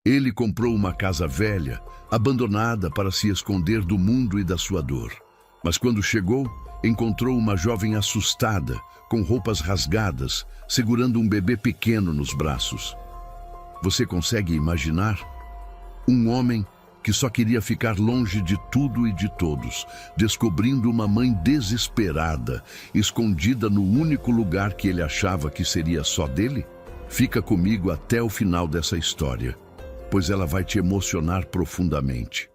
Ele comprou uma casa velha, abandonada para se esconder do mundo e da sua dor. Mas quando chegou, encontrou uma jovem assustada, com roupas rasgadas, segurando um bebê pequeno nos braços. Você consegue imaginar? Um homem que só queria ficar longe de tudo e de todos, descobrindo uma mãe desesperada, escondida no único lugar que ele achava que seria só dele? Fica comigo até o final dessa história, pois ela vai te emocionar profundamente.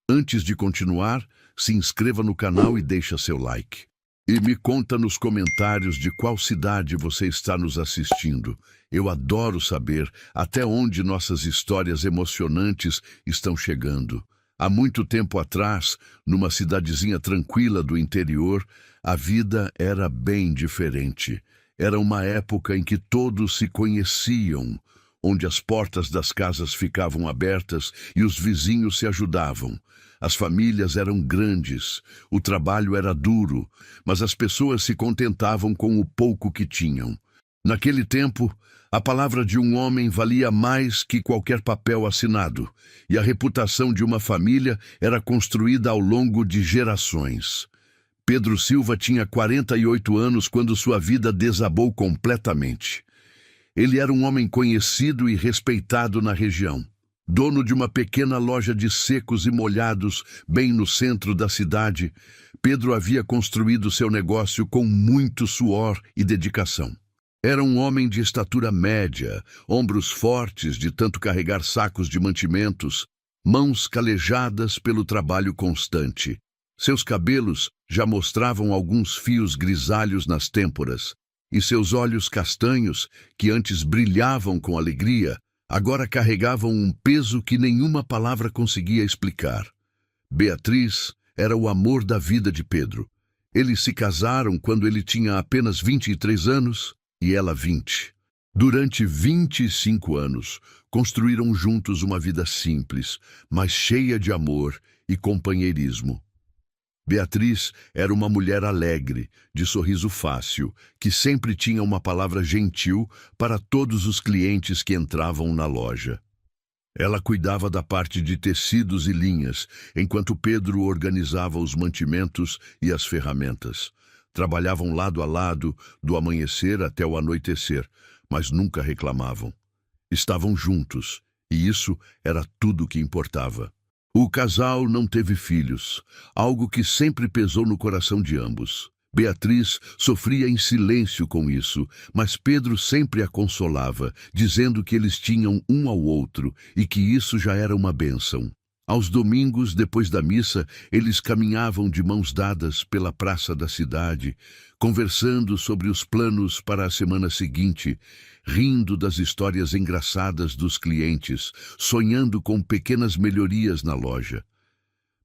Antes de continuar, se inscreva no canal e deixa seu like. E me conta nos comentários de qual cidade você está nos assistindo. Eu adoro saber até onde nossas histórias emocionantes estão chegando. Há muito tempo atrás, numa cidadezinha tranquila do interior, a vida era bem diferente. Era uma época em que todos se conheciam, onde as portas das casas ficavam abertas e os vizinhos se ajudavam. As famílias eram grandes, o trabalho era duro, mas as pessoas se contentavam com o pouco que tinham. Naquele tempo, a palavra de um homem valia mais que qualquer papel assinado, e a reputação de uma família era construída ao longo de gerações. Pedro Silva tinha 48 anos quando sua vida desabou completamente. Ele era um homem conhecido e respeitado na região. Dono de uma pequena loja de secos e molhados bem no centro da cidade, Pedro havia construído seu negócio com muito suor e dedicação. Era um homem de estatura média, ombros fortes de tanto carregar sacos de mantimentos, mãos calejadas pelo trabalho constante. Seus cabelos já mostravam alguns fios grisalhos nas têmporas, e seus olhos castanhos, que antes brilhavam com alegria, agora carregavam um peso que nenhuma palavra conseguia explicar. Beatriz era o amor da vida de Pedro. Eles se casaram quando ele tinha apenas 23 anos e ela 20. Durante 25 anos, construíram juntos uma vida simples, mas cheia de amor e companheirismo. Beatriz era uma mulher alegre, de sorriso fácil, que sempre tinha uma palavra gentil para todos os clientes que entravam na loja. Ela cuidava da parte de tecidos e linhas, enquanto Pedro organizava os mantimentos e as ferramentas. Trabalhavam lado a lado, do amanhecer até o anoitecer, mas nunca reclamavam. Estavam juntos, e isso era tudo o que importava. O casal não teve filhos, algo que sempre pesou no coração de ambos. Beatriz sofria em silêncio com isso, mas Pedro sempre a consolava, dizendo que eles tinham um ao outro e que isso já era uma bênção. Aos domingos, depois da missa, eles caminhavam de mãos dadas pela praça da cidade, conversando sobre os planos para a semana seguinte, rindo das histórias engraçadas dos clientes, sonhando com pequenas melhorias na loja.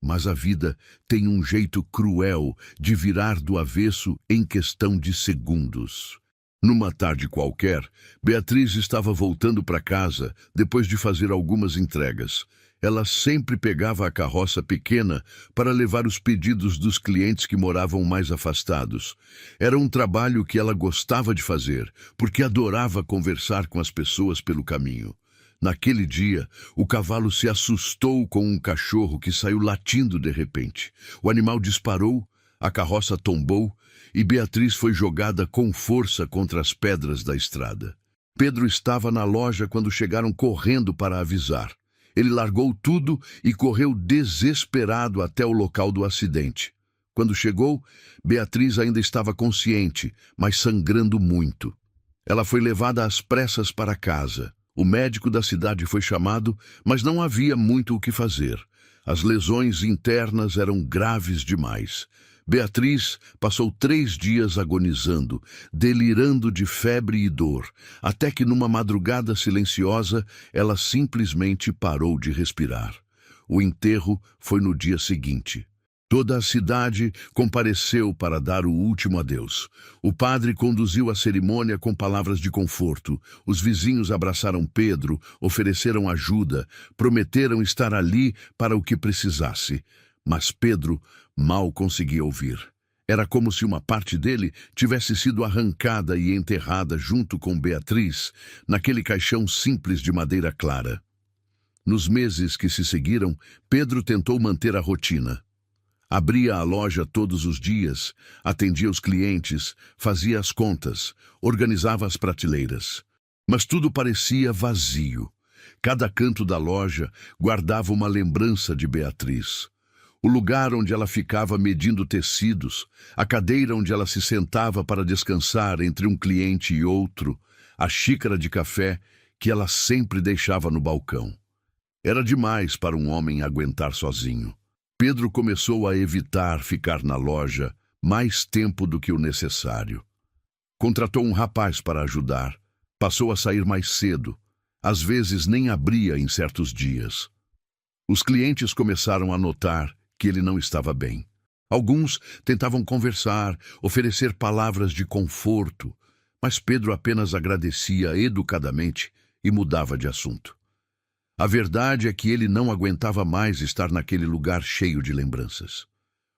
Mas a vida tem um jeito cruel de virar do avesso em questão de segundos. Numa tarde qualquer, Beatriz estava voltando para casa depois de fazer algumas entregas. Ela sempre pegava a carroça pequena para levar os pedidos dos clientes que moravam mais afastados. Era um trabalho que ela gostava de fazer, porque adorava conversar com as pessoas pelo caminho. Naquele dia, o cavalo se assustou com um cachorro que saiu latindo de repente. O animal disparou, a carroça tombou e Beatriz foi jogada com força contra as pedras da estrada. Pedro estava na loja quando chegaram correndo para avisar. Ele largou tudo e correu desesperado até o local do acidente. Quando chegou, Beatriz ainda estava consciente, mas sangrando muito. Ela foi levada às pressas para casa. O médico da cidade foi chamado, mas não havia muito o que fazer. As lesões internas eram graves demais. Beatriz passou 3 dias agonizando, delirando de febre e dor, até que numa madrugada silenciosa ela simplesmente parou de respirar. O enterro foi no dia seguinte. Toda a cidade compareceu para dar o último adeus. O padre conduziu a cerimônia com palavras de conforto. Os vizinhos abraçaram Pedro, ofereceram ajuda, prometeram estar ali para o que precisasse. Mas Pedro mal conseguia ouvir. Era como se uma parte dele tivesse sido arrancada e enterrada junto com Beatriz, naquele caixão simples de madeira clara. Nos meses que se seguiram, Pedro tentou manter a rotina. Abria a loja todos os dias, atendia os clientes, fazia as contas, organizava as prateleiras. Mas tudo parecia vazio. Cada canto da loja guardava uma lembrança de Beatriz. O lugar onde ela ficava medindo tecidos, a cadeira onde ela se sentava para descansar entre um cliente e outro, a xícara de café que ela sempre deixava no balcão. Era demais para um homem aguentar sozinho. Pedro começou a evitar ficar na loja mais tempo do que o necessário. Contratou um rapaz para ajudar. Passou a sair mais cedo. Às vezes nem abria em certos dias. Os clientes começaram a notar que ele não estava bem. Alguns tentavam conversar, oferecer palavras de conforto, mas Pedro apenas agradecia educadamente e mudava de assunto. A verdade é que ele não aguentava mais estar naquele lugar cheio de lembranças.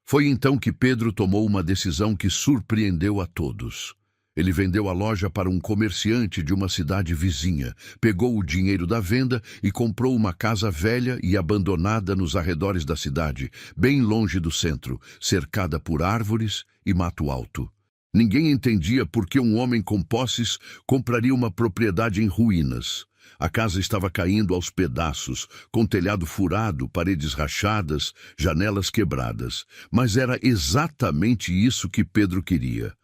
Foi então que Pedro tomou uma decisão que surpreendeu a todos. Ele vendeu a loja para um comerciante de uma cidade vizinha, pegou o dinheiro da venda e comprou uma casa velha e abandonada nos arredores da cidade, bem longe do centro, cercada por árvores e mato alto. Ninguém entendia por que um homem com posses compraria uma propriedade em ruínas. A casa estava caindo aos pedaços, com telhado furado, paredes rachadas, janelas quebradas. Mas era exatamente isso que Pedro queria.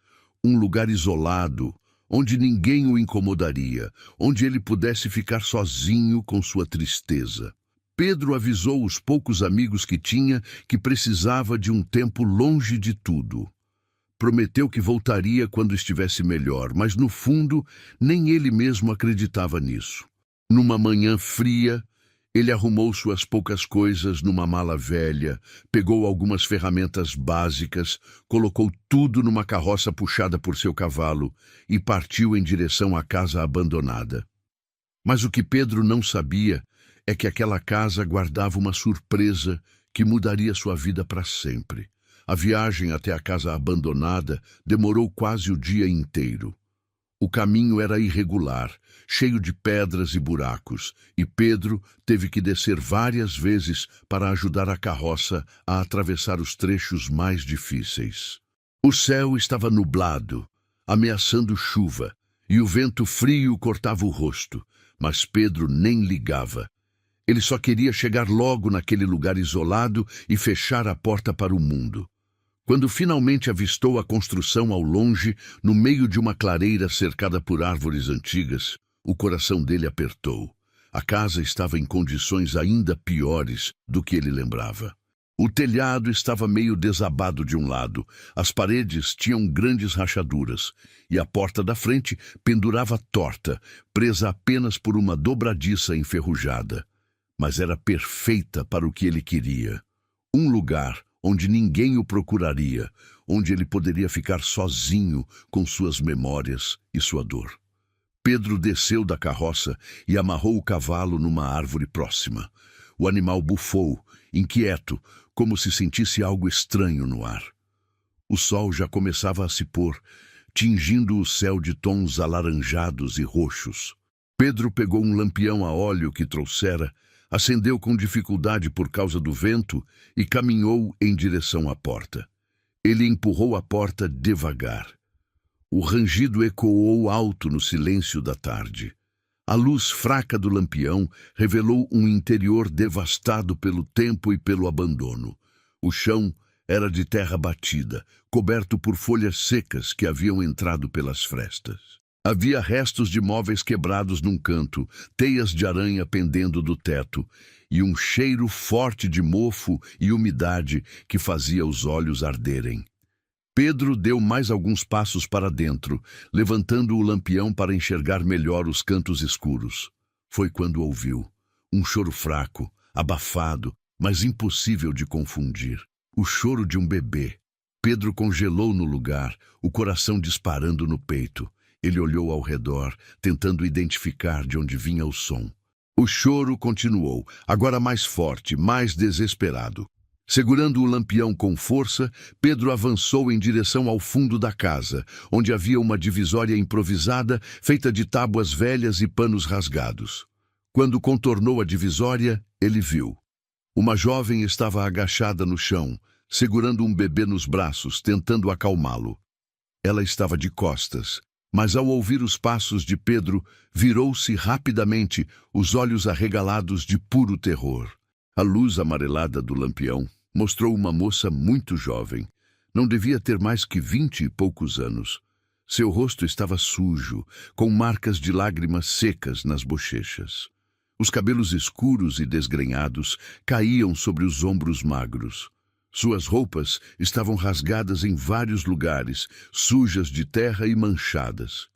Um lugar isolado, onde ninguém o incomodaria, onde ele pudesse ficar sozinho com sua tristeza. Pedro avisou os poucos amigos que tinha que precisava de um tempo longe de tudo. Prometeu que voltaria quando estivesse melhor, mas no fundo nem ele mesmo acreditava nisso. Numa manhã fria, ele arrumou suas poucas coisas numa mala velha, pegou algumas ferramentas básicas, colocou tudo numa carroça puxada por seu cavalo e partiu em direção à casa abandonada. Mas o que Pedro não sabia é que aquela casa guardava uma surpresa que mudaria sua vida para sempre. A viagem até a casa abandonada demorou quase o dia inteiro. O caminho era irregular, cheio de pedras e buracos, e Pedro teve que descer várias vezes para ajudar a carroça a atravessar os trechos mais difíceis. O céu estava nublado, ameaçando chuva, e o vento frio cortava o rosto, mas Pedro nem ligava. Ele só queria chegar logo naquele lugar isolado e fechar a porta para o mundo. Quando finalmente avistou a construção ao longe, no meio de uma clareira cercada por árvores antigas, o coração dele apertou. A casa estava em condições ainda piores do que ele lembrava. O telhado estava meio desabado de um lado, as paredes tinham grandes rachaduras, e a porta da frente pendurava torta, presa apenas por uma dobradiça enferrujada. Mas era perfeita para o que ele queria. Um lugar onde ninguém o procuraria, onde ele poderia ficar sozinho com suas memórias e sua dor. Pedro desceu da carroça e amarrou o cavalo numa árvore próxima. O animal bufou, inquieto, como se sentisse algo estranho no ar. O sol já começava a se pôr, tingindo o céu de tons alaranjados e roxos. Pedro pegou um lampião a óleo que trouxera, acendeu com dificuldade por causa do vento e caminhou em direção à porta. Ele empurrou a porta devagar. O rangido ecoou alto no silêncio da tarde. A luz fraca do lampião revelou um interior devastado pelo tempo e pelo abandono. O chão era de terra batida, coberto por folhas secas que haviam entrado pelas frestas. Havia restos de móveis quebrados num canto, teias de aranha pendendo do teto, e um cheiro forte de mofo e umidade que fazia os olhos arderem. Pedro deu mais alguns passos para dentro, levantando o lampião para enxergar melhor os cantos escuros. Foi quando ouviu um choro fraco, abafado, mas impossível de confundir. O choro de um bebê. Pedro congelou no lugar, o coração disparando no peito. Ele olhou ao redor, tentando identificar de onde vinha o som. O choro continuou, agora mais forte, mais desesperado. Segurando o lampião com força, Pedro avançou em direção ao fundo da casa, onde havia uma divisória improvisada feita de tábuas velhas e panos rasgados. Quando contornou a divisória, ele viu. Uma jovem estava agachada no chão, segurando um bebê nos braços, tentando acalmá-lo. Ela estava de costas, mas ao ouvir os passos de Pedro, virou-se rapidamente, os olhos arregalados de puro terror. A luz amarelada do lampião mostrou uma moça muito jovem. Não devia ter mais que 20 e poucos anos. Seu rosto estava sujo, com marcas de lágrimas secas nas bochechas. Os cabelos escuros e desgrenhados caíam sobre os ombros magros. Suas roupas estavam rasgadas em vários lugares, sujas de terra e manchadas.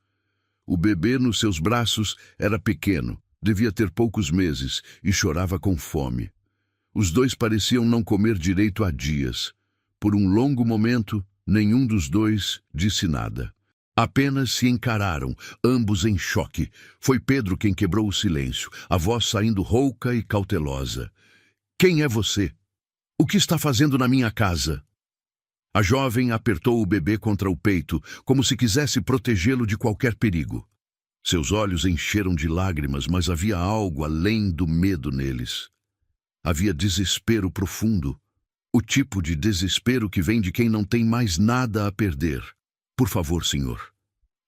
O bebê nos seus braços era pequeno, devia ter poucos meses e chorava com fome. Os dois pareciam não comer direito há dias. Por um longo momento, nenhum dos dois disse nada. Apenas se encararam, ambos em choque. Foi Pedro quem quebrou o silêncio, a voz saindo rouca e cautelosa. "Quem é você? O que está fazendo na minha casa?" A jovem apertou o bebê contra o peito, como se quisesse protegê-lo de qualquer perigo. Seus olhos encheram de lágrimas, mas havia algo além do medo neles. Havia desespero profundo, o tipo de desespero que vem de quem não tem mais nada a perder. "Por favor, senhor,"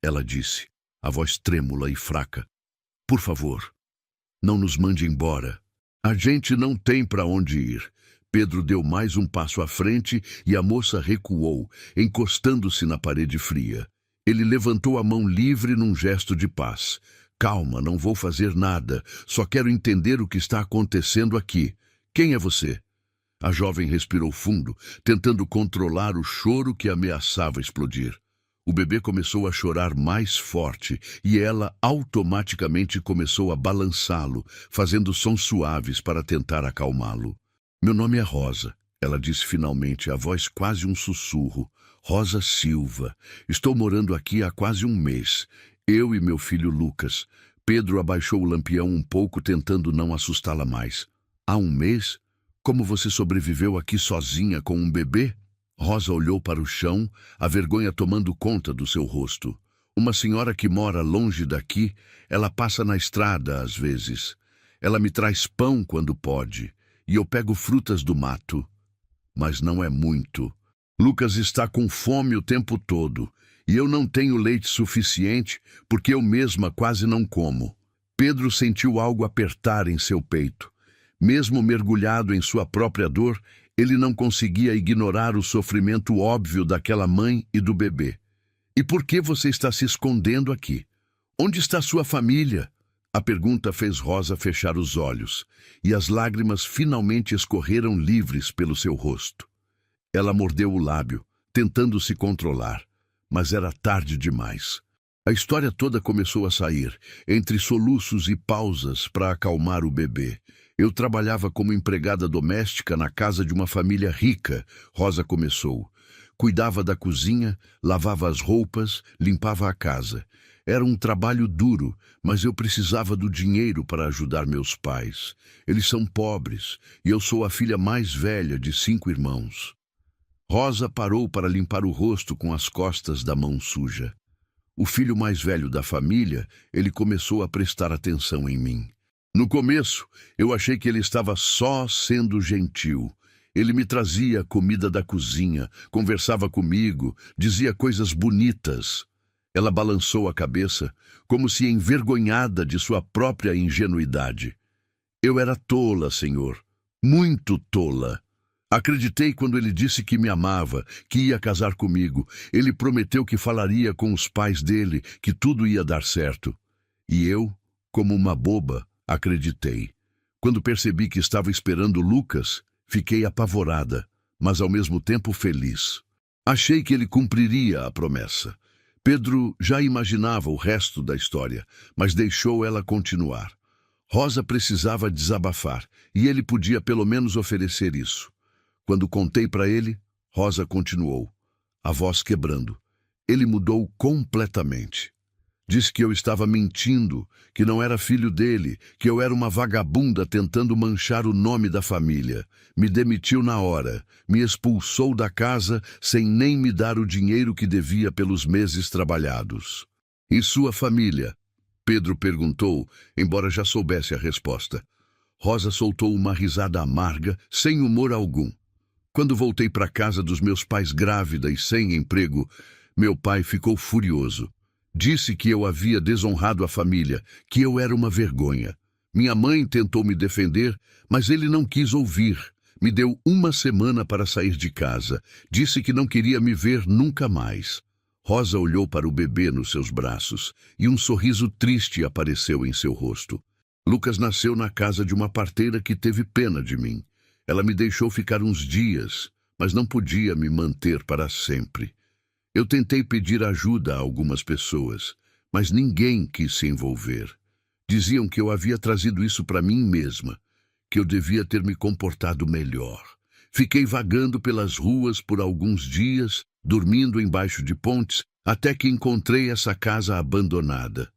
ela disse, a voz trêmula e fraca. "Por favor, não nos mande embora. A gente não tem para onde ir." Pedro deu mais um passo à frente e a moça recuou, encostando-se na parede fria. Ele levantou a mão livre num gesto de paz. "Calma, não vou fazer nada. Só quero entender o que está acontecendo aqui. Quem é você?" A jovem respirou fundo, tentando controlar o choro que ameaçava explodir. O bebê começou a chorar mais forte e ela automaticamente começou a balançá-lo, fazendo sons suaves para tentar acalmá-lo. "Meu nome é Rosa," ela disse finalmente, a voz quase um sussurro. "Rosa Silva. Estou morando aqui há quase um mês. Eu e meu filho Lucas." Pedro abaixou o lampião um pouco, tentando não assustá-la mais. "Há um mês? Como você sobreviveu aqui sozinha com um bebê?" Rosa olhou para o chão, a vergonha tomando conta do seu rosto. "Uma senhora que mora longe daqui, ela passa na estrada às vezes. Ela me traz pão quando pode, e eu pego frutas do mato. Mas não é muito. Lucas está com fome o tempo todo, e eu não tenho leite suficiente porque eu mesma quase não como." Pedro sentiu algo apertar em seu peito. Mesmo mergulhado em sua própria dor, ele não conseguia ignorar o sofrimento óbvio daquela mãe e do bebê. "E por que você está se escondendo aqui? Onde está sua família?" A pergunta fez Rosa fechar os olhos, e as lágrimas finalmente escorreram livres pelo seu rosto. Ela mordeu o lábio, tentando se controlar, mas era tarde demais. A história toda começou a sair, entre soluços e pausas para acalmar o bebê. "Eu trabalhava como empregada doméstica na casa de uma família rica," Rosa começou. "Cuidava da cozinha, lavava as roupas, limpava a casa. Era um trabalho duro, mas eu precisava do dinheiro para ajudar meus pais. Eles são pobres, e eu sou a filha mais velha de 5 irmãos." Rosa parou para limpar o rosto com as costas da mão suja. "O filho mais velho da família, ele começou a prestar atenção em mim. No começo, eu achei que ele estava só sendo gentil. Ele me trazia comida da cozinha, conversava comigo, dizia coisas bonitas." Ela balançou a cabeça, como se envergonhada de sua própria ingenuidade. "Eu era tola, senhor. Muito tola. Acreditei quando ele disse que me amava, que ia casar comigo. Ele prometeu que falaria com os pais dele, que tudo ia dar certo. E eu, como uma boba, acreditei. Quando percebi que estava esperando Lucas, fiquei apavorada, mas ao mesmo tempo feliz. Achei que ele cumpriria a promessa." Pedro já imaginava o resto da história, mas deixou ela continuar. Rosa precisava desabafar, e ele podia pelo menos oferecer isso. Quando contei para ele, Rosa continuou, a voz quebrando. Ele mudou completamente. Disse que eu estava mentindo, que não era filho dele, que eu era uma vagabunda tentando manchar o nome da família. Me demitiu na hora, me expulsou da casa sem nem me dar o dinheiro que devia pelos meses trabalhados. "E sua família?" Pedro perguntou, embora já soubesse a resposta. Rosa soltou uma risada amarga, sem humor algum. Quando voltei para casa dos meus pais grávida e sem emprego, meu pai ficou furioso. Disse que eu havia desonrado a família, que eu era uma vergonha. Minha mãe tentou me defender, mas ele não quis ouvir. Me deu uma semana para sair de casa. Disse que não queria me ver nunca mais. Rosa olhou para o bebê nos seus braços e um sorriso triste apareceu em seu rosto. Lucas nasceu na casa de uma parteira que teve pena de mim. Ela me deixou ficar uns dias, mas não podia me manter para sempre. Eu tentei pedir ajuda a algumas pessoas, mas ninguém quis se envolver. Diziam que eu havia trazido isso para mim mesma, que eu devia ter me comportado melhor. Fiquei vagando pelas ruas por alguns dias, dormindo embaixo de pontes, até que encontrei essa casa abandonada.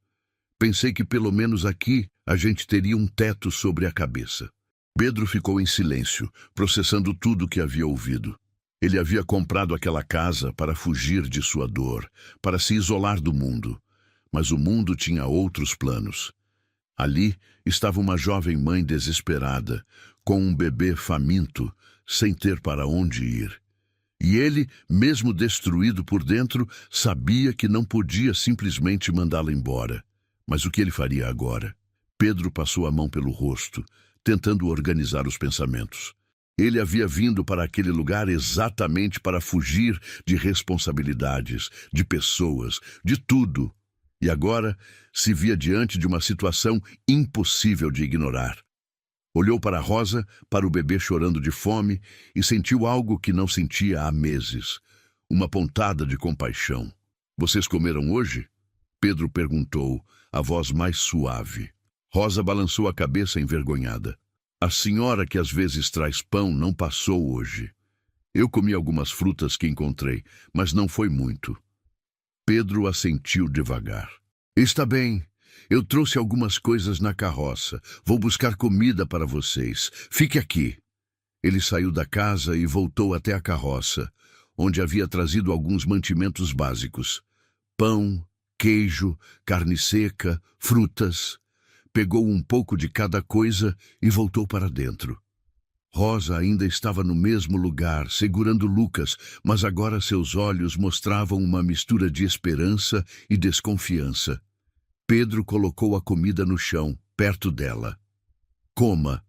Pensei que pelo menos aqui a gente teria um teto sobre a cabeça. Pedro ficou em silêncio, processando tudo o que havia ouvido. Ele havia comprado aquela casa para fugir de sua dor, para se isolar do mundo. Mas o mundo tinha outros planos. Ali estava uma jovem mãe desesperada, com um bebê faminto, sem ter para onde ir. E ele, mesmo destruído por dentro, sabia que não podia simplesmente mandá-la embora. Mas o que ele faria agora? Pedro passou a mão pelo rosto, tentando organizar os pensamentos. Ele havia vindo para aquele lugar exatamente para fugir de responsabilidades, de pessoas, de tudo. E agora se via diante de uma situação impossível de ignorar. Olhou para Rosa, para o bebê chorando de fome, e sentiu algo que não sentia há meses. Uma pontada de compaixão. "Vocês comeram hoje?" Pedro perguntou, a voz mais suave. Rosa balançou a cabeça envergonhada. "A senhora que às vezes traz pão não passou hoje. Eu comi algumas frutas que encontrei, mas não foi muito." Pedro assentiu devagar. "Está bem. Eu trouxe algumas coisas na carroça. Vou buscar comida para vocês. Fique aqui." Ele saiu da casa e voltou até a carroça, onde havia trazido alguns mantimentos básicos. Pão, queijo, carne seca, frutas. Pegou um pouco de cada coisa e voltou para dentro. Rosa ainda estava no mesmo lugar, segurando Lucas, mas agora seus olhos mostravam uma mistura de esperança e desconfiança. Pedro colocou a comida no chão, perto dela. "Coma.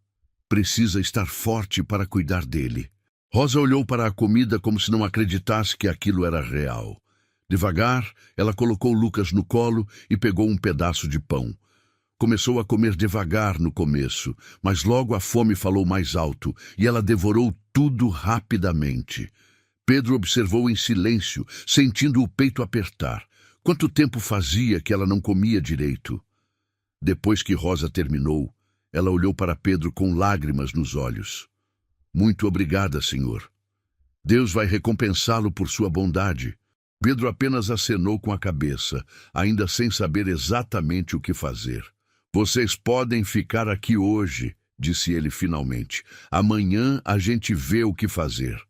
Precisa estar forte para cuidar dele." Rosa olhou para a comida como se não acreditasse que aquilo era real. Devagar, ela colocou Lucas no colo e pegou um pedaço de pão. Começou a comer devagar no começo, mas logo a fome falou mais alto e ela devorou tudo rapidamente. Pedro observou em silêncio, sentindo o peito apertar. Quanto tempo fazia que ela não comia direito? Depois que Rosa terminou, ela olhou para Pedro com lágrimas nos olhos. "Muito obrigada, senhor. Deus vai recompensá-lo por sua bondade." Pedro apenas acenou com a cabeça, ainda sem saber exatamente o que fazer. "Vocês podem ficar aqui hoje", disse ele finalmente. "Amanhã a gente vê o que fazer."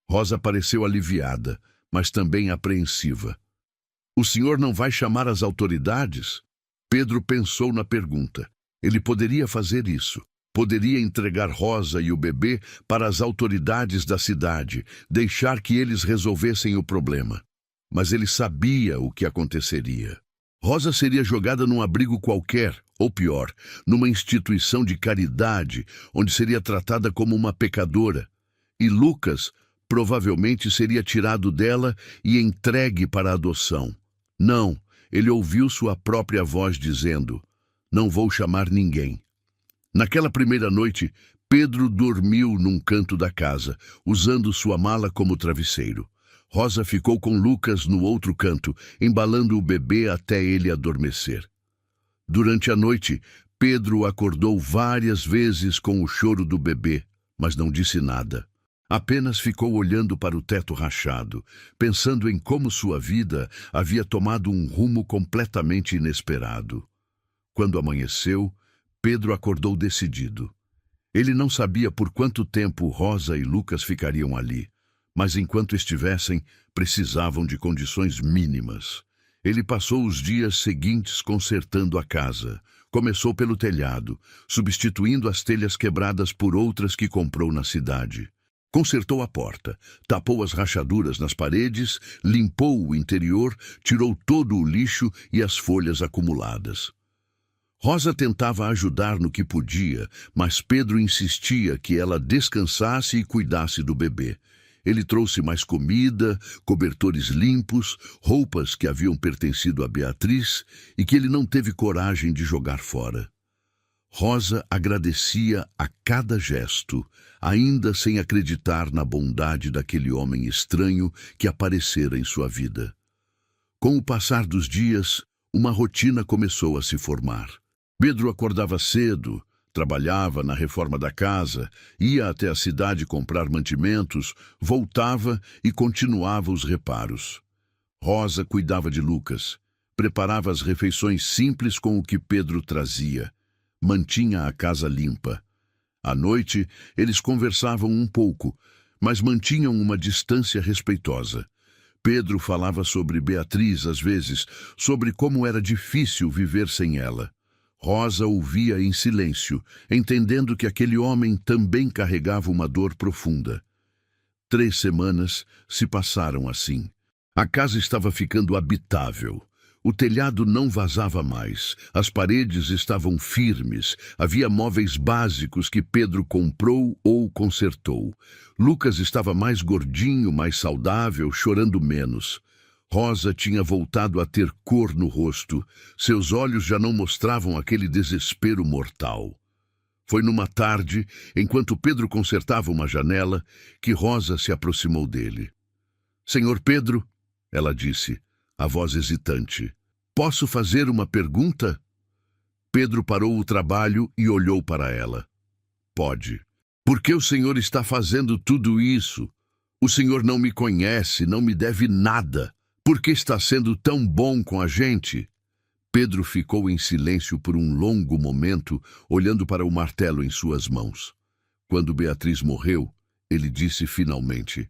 Rosa pareceu aliviada, mas também apreensiva. "O senhor não vai chamar as autoridades?" Pedro pensou na pergunta. Ele poderia fazer isso. Poderia entregar Rosa e o bebê para as autoridades da cidade, deixar que eles resolvessem o problema. Mas ele sabia o que aconteceria. Rosa seria jogada num abrigo qualquer, ou pior, numa instituição de caridade, onde seria tratada como uma pecadora. E Lucas provavelmente seria tirado dela e entregue para a adoção. Não, ele ouviu sua própria voz dizendo: "Não vou chamar ninguém." Naquela primeira noite, Pedro dormiu num canto da casa, usando sua mala como travesseiro. Rosa ficou com Lucas no outro canto, embalando o bebê até ele adormecer. Durante a noite, Pedro acordou várias vezes com o choro do bebê, mas não disse nada. Apenas ficou olhando para o teto rachado, pensando em como sua vida havia tomado um rumo completamente inesperado. Quando amanheceu, Pedro acordou decidido. Ele não sabia por quanto tempo Rosa e Lucas ficariam ali, mas enquanto estivessem, precisavam de condições mínimas. Ele passou os dias seguintes consertando a casa. Começou pelo telhado, substituindo as telhas quebradas por outras que comprou na cidade. Consertou a porta, tapou as rachaduras nas paredes, limpou o interior, tirou todo o lixo e as folhas acumuladas. Rosa tentava ajudar no que podia, mas Pedro insistia que ela descansasse e cuidasse do bebê. Ele trouxe mais comida, cobertores limpos, roupas que haviam pertencido a Beatriz e que ele não teve coragem de jogar fora. Rosa agradecia a cada gesto, ainda sem acreditar na bondade daquele homem estranho que aparecera em sua vida. Com o passar dos dias, uma rotina começou a se formar. Pedro acordava cedo, trabalhava na reforma da casa, ia até a cidade comprar mantimentos, voltava e continuava os reparos. Rosa cuidava de Lucas, preparava as refeições simples com o que Pedro trazia, mantinha a casa limpa. À noite, eles conversavam um pouco, mas mantinham uma distância respeitosa. Pedro falava sobre Beatriz às vezes, sobre como era difícil viver sem ela. Rosa ouvia em silêncio, entendendo que aquele homem também carregava uma dor profunda. 3 semanas se passaram assim. A casa estava ficando habitável. O telhado não vazava mais, as paredes estavam firmes, havia móveis básicos que Pedro comprou ou consertou. Lucas estava mais gordinho, mais saudável, chorando menos. Rosa tinha voltado a ter cor no rosto. Seus olhos já não mostravam aquele desespero mortal. Foi numa tarde, enquanto Pedro consertava uma janela, que Rosa se aproximou dele. "Senhor Pedro", ela disse, a voz hesitante, "posso fazer uma pergunta?" Pedro parou o trabalho e olhou para ela. "Pode." "Por que o senhor está fazendo tudo isso? O senhor não me conhece, não me deve nada. Por que está sendo tão bom com a gente?" Pedro ficou em silêncio por um longo momento, olhando para o martelo em suas mãos. Quando Beatriz morreu, ele disse finalmente,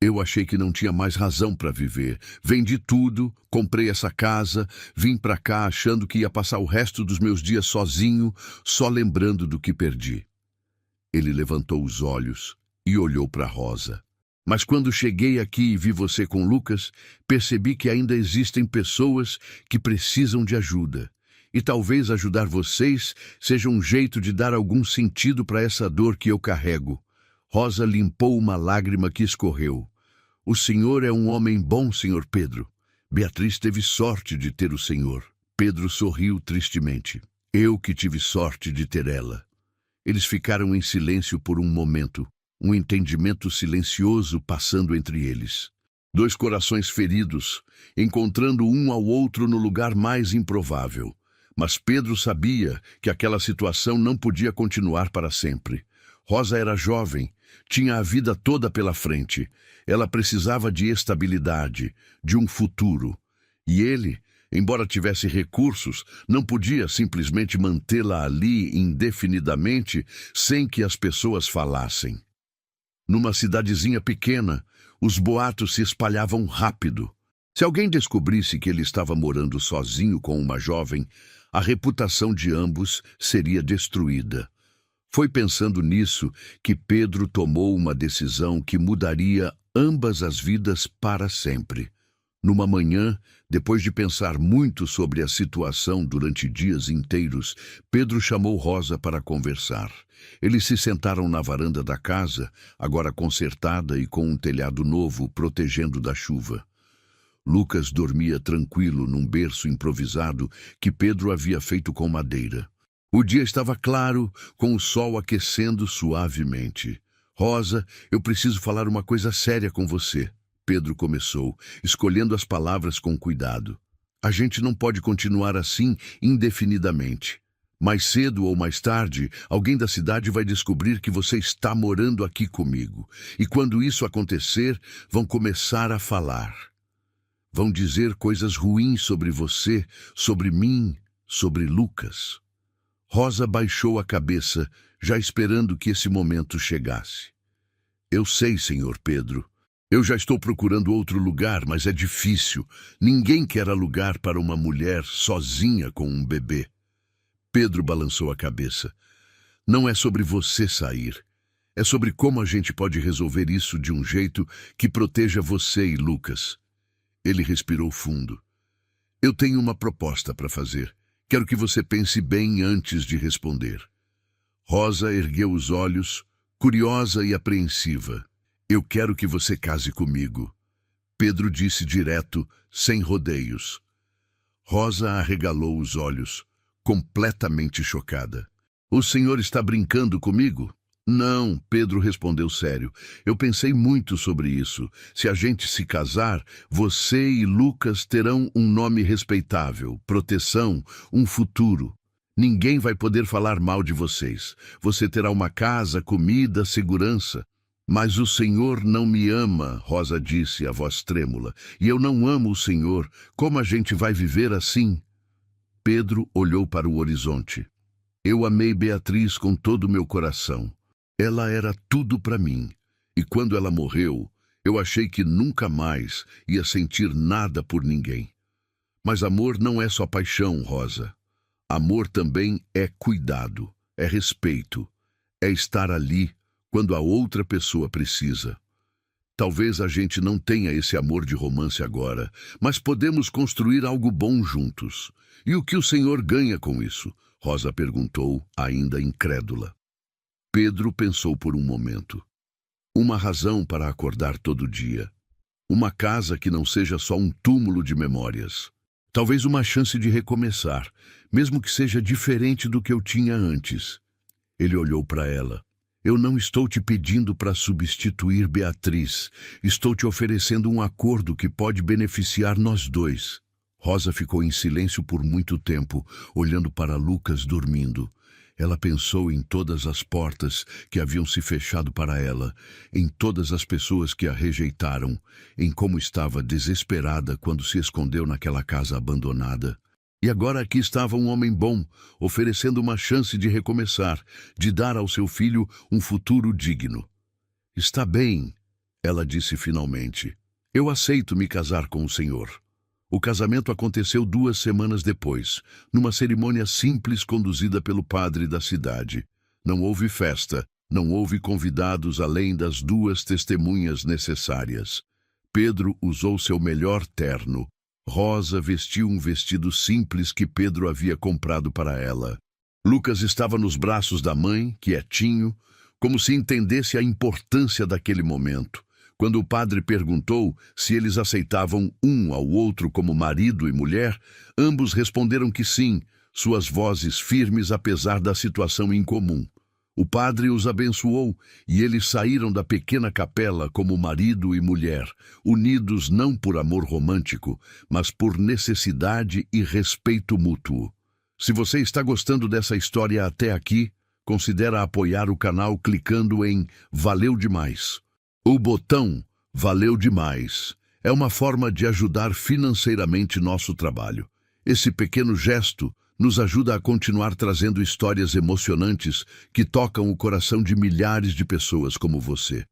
"Eu achei que não tinha mais razão para viver. Vendi tudo, comprei essa casa, vim para cá achando que ia passar o resto dos meus dias sozinho, só lembrando do que perdi." Ele levantou os olhos e olhou para Rosa. "Mas quando cheguei aqui e vi você com Lucas, percebi que ainda existem pessoas que precisam de ajuda. E talvez ajudar vocês seja um jeito de dar algum sentido para essa dor que eu carrego." Rosa limpou uma lágrima que escorreu. "O senhor é um homem bom, senhor Pedro. Beatriz teve sorte de ter o senhor." Pedro sorriu tristemente. "Eu que tive sorte de ter ela." Eles ficaram em silêncio por um momento. Um entendimento silencioso passando entre eles. 2 corações feridos, encontrando um ao outro no lugar mais improvável. Mas Pedro sabia que aquela situação não podia continuar para sempre. Rosa era jovem, tinha a vida toda pela frente. Ela precisava de estabilidade, de um futuro. E ele, embora tivesse recursos, não podia simplesmente mantê-la ali indefinidamente sem que as pessoas falassem. Numa cidadezinha pequena, os boatos se espalhavam rápido. Se alguém descobrisse que ele estava morando sozinho com uma jovem, a reputação de ambos seria destruída. Foi pensando nisso que Pedro tomou uma decisão que mudaria ambas as vidas para sempre. Numa manhã, depois de pensar muito sobre a situação durante dias inteiros, Pedro chamou Rosa para conversar. Eles se sentaram na varanda da casa, agora consertada e com um telhado novo protegendo da chuva. Lucas dormia tranquilo num berço improvisado que Pedro havia feito com madeira. O dia estava claro, com o sol aquecendo suavemente. "Rosa, eu preciso falar uma coisa séria com você." Pedro começou, escolhendo as palavras com cuidado. "A gente não pode continuar assim indefinidamente. Mais cedo ou mais tarde, alguém da cidade vai descobrir que você está morando aqui comigo. E quando isso acontecer, vão começar a falar. Vão dizer coisas ruins sobre você, sobre mim, sobre Lucas." Rosa baixou a cabeça, já esperando que esse momento chegasse. "Eu sei, senhor Pedro. Eu já estou procurando outro lugar, mas é difícil. Ninguém quer alugar para uma mulher sozinha com um bebê. Pedro balançou a cabeça. Não é sobre você sair. É sobre como a gente pode resolver isso de um jeito que proteja você e Lucas. Ele respirou fundo. Eu tenho uma proposta para fazer. Quero que você pense bem antes de responder. Rosa ergueu os olhos, curiosa e apreensiva. Eu quero que você case comigo. Pedro disse direto, sem rodeios. Rosa arregalou os olhos, completamente chocada. O senhor está brincando comigo? Não, Pedro respondeu sério. Eu pensei muito sobre isso. Se a gente se casar, você e Lucas terão um nome respeitável, proteção, um futuro. Ninguém vai poder falar mal de vocês. Você terá uma casa, comida, segurança. Mas o Senhor não me ama, Rosa disse, a voz trêmula. E eu não amo o Senhor. Como a gente vai viver assim? Pedro olhou para o horizonte. Eu amei Beatriz com todo o meu coração. Ela era tudo para mim. E quando ela morreu, eu achei que nunca mais ia sentir nada por ninguém. Mas amor não é só paixão, Rosa. Amor também é cuidado, é respeito, é estar ali quando a outra pessoa precisa. Talvez a gente não tenha esse amor de romance agora, mas podemos construir algo bom juntos. E o que o Senhor ganha com isso? Rosa perguntou, ainda incrédula. Pedro pensou por um momento. Uma razão para acordar todo dia. Uma casa que não seja só um túmulo de memórias. Talvez uma chance de recomeçar, mesmo que seja diferente do que eu tinha antes. Ele olhou para ela. Eu não estou te pedindo para substituir Beatriz. Estou te oferecendo um acordo que pode beneficiar nós dois. Rosa ficou em silêncio por muito tempo, olhando para Lucas dormindo. Ela pensou em todas as portas que haviam se fechado para ela, em todas as pessoas que a rejeitaram, em como estava desesperada quando se escondeu naquela casa abandonada. E agora aqui estava um homem bom, oferecendo uma chance de recomeçar, de dar ao seu filho um futuro digno. Está bem, ela disse finalmente. Eu aceito me casar com o senhor. O casamento aconteceu 2 semanas depois, numa cerimônia simples conduzida pelo padre da cidade. Não houve festa, não houve convidados além das 2 testemunhas necessárias. Pedro usou seu melhor terno. Rosa vestiu um vestido simples que Pedro havia comprado para ela. Lucas estava nos braços da mãe, quietinho, como se entendesse a importância daquele momento. Quando o padre perguntou se eles aceitavam um ao outro como marido e mulher, ambos responderam que sim, suas vozes firmes apesar da situação incomum. O padre os abençoou e eles saíram da pequena capela como marido e mulher, unidos não por amor romântico, mas por necessidade e respeito mútuo. Se você está gostando dessa história até aqui, considera apoiar o canal clicando em Valeu Demais. O botão Valeu Demais é uma forma de ajudar financeiramente nosso trabalho. Esse pequeno gesto nos ajuda a continuar trazendo histórias emocionantes que tocam o coração de milhares de pessoas como você.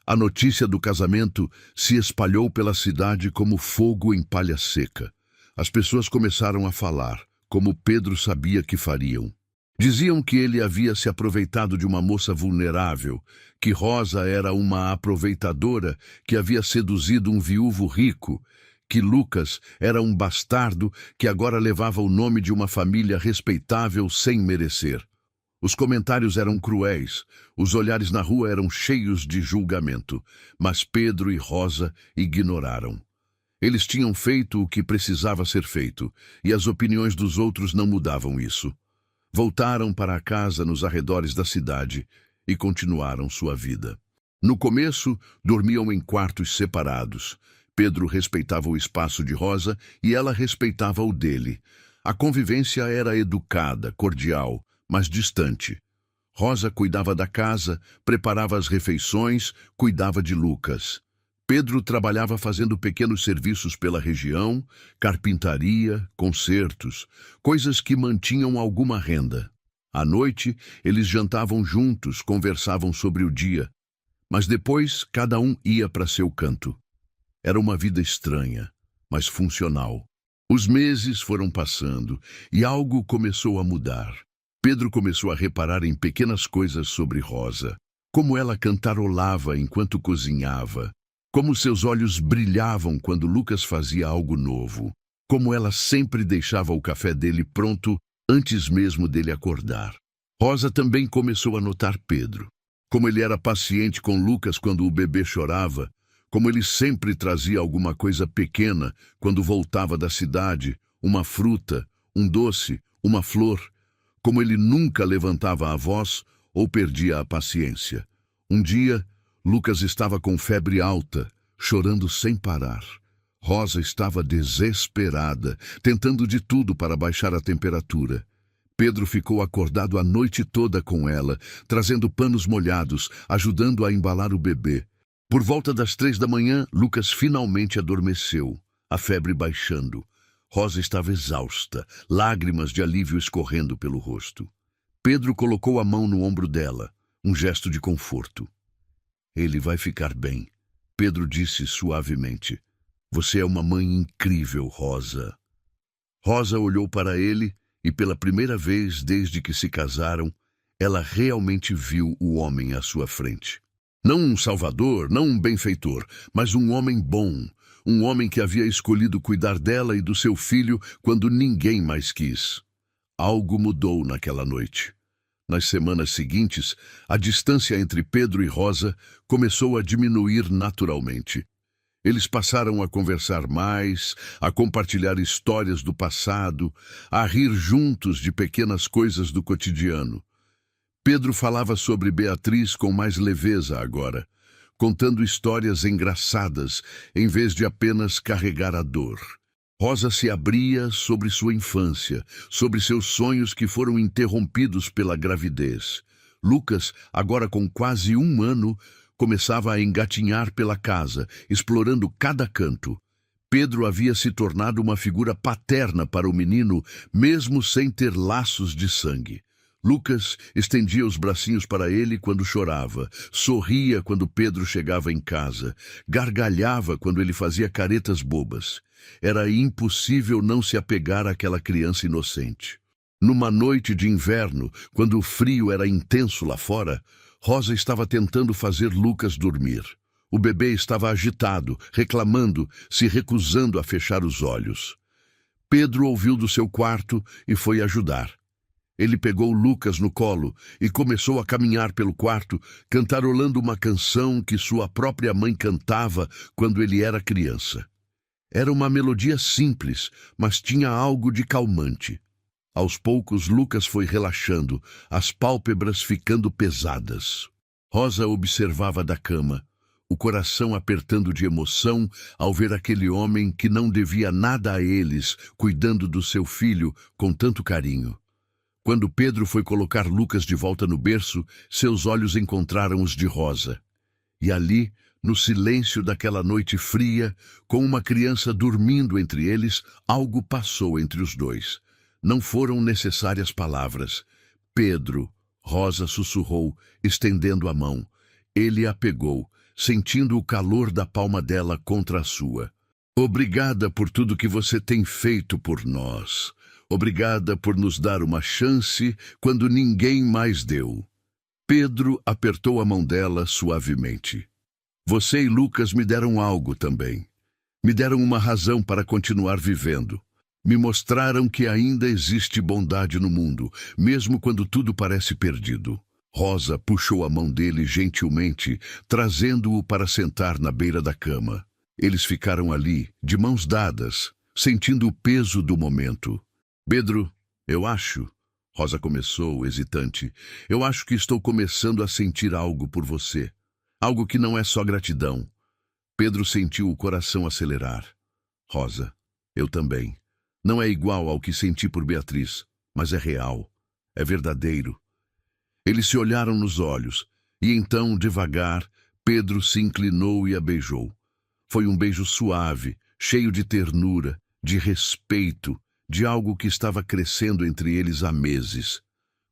A notícia do casamento se espalhou pela cidade como fogo em palha seca. As pessoas começaram a falar, como Pedro sabia que fariam. Diziam que ele havia se aproveitado de uma moça vulnerável, que Rosa era uma aproveitadora que havia seduzido um viúvo rico, que Lucas era um bastardo que agora levava o nome de uma família respeitável sem merecer. Os comentários eram cruéis, os olhares na rua eram cheios de julgamento, mas Pedro e Rosa ignoraram. Eles tinham feito o que precisava ser feito, e as opiniões dos outros não mudavam isso. Voltaram para a casa nos arredores da cidade e continuaram sua vida. No começo, dormiam em quartos separados. Pedro respeitava o espaço de Rosa e ela respeitava o dele. A convivência era educada, cordial, mas distante. Rosa cuidava da casa, preparava as refeições, cuidava de Lucas. Pedro trabalhava fazendo pequenos serviços pela região, carpintaria, consertos, coisas que mantinham alguma renda. À noite, eles jantavam juntos, conversavam sobre o dia. Mas depois, cada um ia para seu canto. Era uma vida estranha, mas funcional. Os meses foram passando e algo começou a mudar. Pedro começou a reparar em pequenas coisas sobre Rosa. Como ela cantarolava enquanto cozinhava. Como seus olhos brilhavam quando Lucas fazia algo novo. Como ela sempre deixava o café dele pronto antes mesmo dele acordar. Rosa também começou a notar Pedro. Como ele era paciente com Lucas quando o bebê chorava. Como ele sempre trazia alguma coisa pequena quando voltava da cidade, uma fruta, um doce, uma flor. Como ele nunca levantava a voz ou perdia a paciência. Um dia, Lucas estava com febre alta, chorando sem parar. Rosa estava desesperada, tentando de tudo para baixar a temperatura. Pedro ficou acordado a noite toda com ela, trazendo panos molhados, ajudando a embalar o bebê. Por volta das 3 da manhã, Lucas finalmente adormeceu, a febre baixando. Rosa estava exausta, lágrimas de alívio escorrendo pelo rosto. Pedro colocou a mão no ombro dela, um gesto de conforto. Ele vai ficar bem, Pedro disse suavemente. Você é uma mãe incrível, Rosa. Rosa olhou para ele e, pela primeira vez desde que se casaram, ela realmente viu o homem à sua frente. Não um salvador, não um benfeitor, mas um homem bom. Um homem que havia escolhido cuidar dela e do seu filho quando ninguém mais quis. Algo mudou naquela noite. Nas semanas seguintes, a distância entre Pedro e Rosa começou a diminuir naturalmente. Eles passaram a conversar mais, a compartilhar histórias do passado, a rir juntos de pequenas coisas do cotidiano. Pedro falava sobre Beatriz com mais leveza agora, contando histórias engraçadas, em vez de apenas carregar a dor. Rosa se abria sobre sua infância, sobre seus sonhos que foram interrompidos pela gravidez. Lucas, agora com quase 1 ano, começava a engatinhar pela casa, explorando cada canto. Pedro havia se tornado uma figura paterna para o menino, mesmo sem ter laços de sangue. Lucas estendia os bracinhos para ele quando chorava, sorria quando Pedro chegava em casa, gargalhava quando ele fazia caretas bobas. Era impossível não se apegar àquela criança inocente. Numa noite de inverno, quando o frio era intenso lá fora, Rosa estava tentando fazer Lucas dormir. O bebê estava agitado, reclamando, se recusando a fechar os olhos. Pedro ouviu do seu quarto e foi ajudar. Ele pegou Lucas no colo e começou a caminhar pelo quarto, cantarolando uma canção que sua própria mãe cantava quando ele era criança. Era uma melodia simples, mas tinha algo de calmante. Aos poucos, Lucas foi relaxando, as pálpebras ficando pesadas. Rosa observava da cama, o coração apertando de emoção ao ver aquele homem que não devia nada a eles, cuidando do seu filho com tanto carinho. Quando Pedro foi colocar Lucas de volta no berço, seus olhos encontraram os de Rosa. E ali, no silêncio daquela noite fria, com uma criança dormindo entre eles, algo passou entre os dois. Não foram necessárias palavras. Pedro, Rosa sussurrou, estendendo a mão. Ele a pegou, sentindo o calor da palma dela contra a sua. Obrigada por tudo que você tem feito por nós. Obrigada por nos dar uma chance quando ninguém mais deu. Pedro apertou a mão dela suavemente. Você e Lucas me deram algo também. Me deram uma razão para continuar vivendo. Me mostraram que ainda existe bondade no mundo, mesmo quando tudo parece perdido. Rosa puxou a mão dele gentilmente, trazendo-o para sentar na beira da cama. Eles ficaram ali, de mãos dadas, sentindo o peso do momento. Pedro, eu acho, Rosa começou, hesitante, eu acho que estou começando a sentir algo por você. Algo que não é só gratidão. Pedro sentiu o coração acelerar. Rosa, eu também. Não é igual ao que senti por Beatriz, mas é real, é verdadeiro. Eles se olharam nos olhos, e então, devagar, Pedro se inclinou e a beijou. Foi um beijo suave, cheio de ternura, de respeito, de algo que estava crescendo entre eles há meses.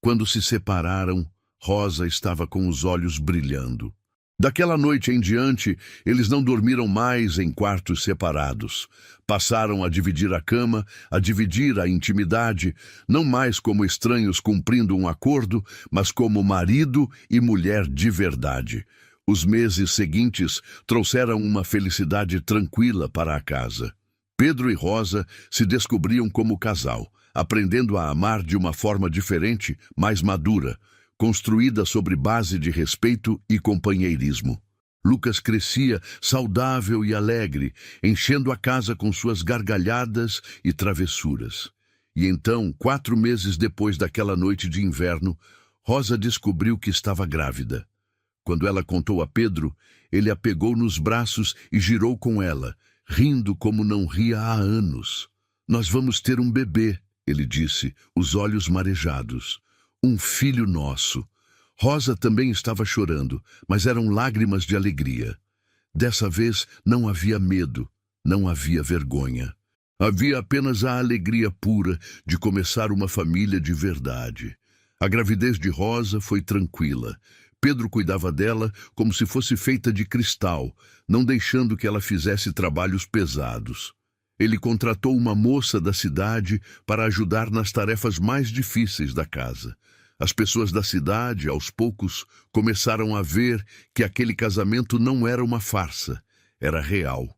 Quando se separaram, Rosa estava com os olhos brilhando. Daquela noite em diante, eles não dormiram mais em quartos separados. Passaram a dividir a cama, a dividir a intimidade, não mais como estranhos cumprindo um acordo, mas como marido e mulher de verdade. Os meses seguintes trouxeram uma felicidade tranquila para a casa. Pedro e Rosa se descobriam como casal, aprendendo a amar de uma forma diferente, mais madura, construída sobre base de respeito e companheirismo. Lucas crescia saudável e alegre, enchendo a casa com suas gargalhadas e travessuras. E então, 4 meses depois daquela noite de inverno, Rosa descobriu que estava grávida. Quando ela contou a Pedro, ele a pegou nos braços e girou com ela, rindo como não ria há anos. "Nós vamos ter um bebê", ele disse, os olhos marejados. "Um filho nosso." Rosa também estava chorando, mas eram lágrimas de alegria. Dessa vez não havia medo, não havia vergonha. Havia apenas a alegria pura de começar uma família de verdade. A gravidez de Rosa foi tranquila. Pedro cuidava dela como se fosse feita de cristal, não deixando que ela fizesse trabalhos pesados. Ele contratou uma moça da cidade para ajudar nas tarefas mais difíceis da casa. As pessoas da cidade, aos poucos, começaram a ver que aquele casamento não era uma farsa, era real.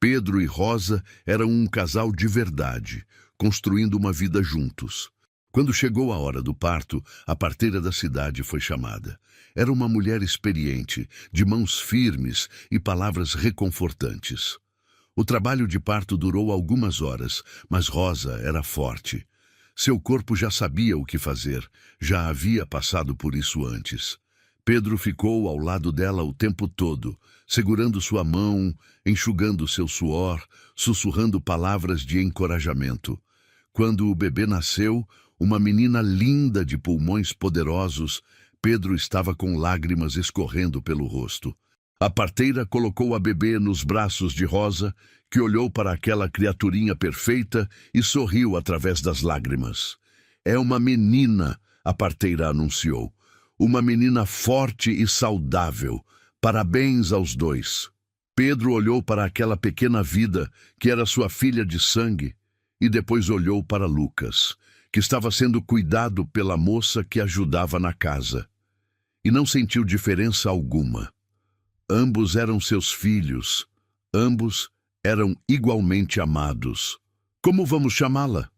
Pedro e Rosa eram um casal de verdade, construindo uma vida juntos. Quando chegou a hora do parto, a parteira da cidade foi chamada. Era uma mulher experiente, de mãos firmes e palavras reconfortantes. O trabalho de parto durou algumas horas, mas Rosa era forte. Seu corpo já sabia o que fazer, já havia passado por isso antes. Pedro ficou ao lado dela o tempo todo, segurando sua mão, enxugando seu suor, sussurrando palavras de encorajamento. Quando o bebê nasceu, uma menina linda de pulmões poderosos, Pedro estava com lágrimas escorrendo pelo rosto. A parteira colocou a bebê nos braços de Rosa, que olhou para aquela criaturinha perfeita e sorriu através das lágrimas. "É uma menina", a parteira anunciou. "Uma menina forte e saudável. Parabéns aos dois." Pedro olhou para aquela pequena vida, que era sua filha de sangue, e depois olhou para Lucas, que estava sendo cuidado pela moça que ajudava na casa. E não sentiu diferença alguma. Ambos eram seus filhos. Ambos eram igualmente amados. "Como vamos chamá-la?"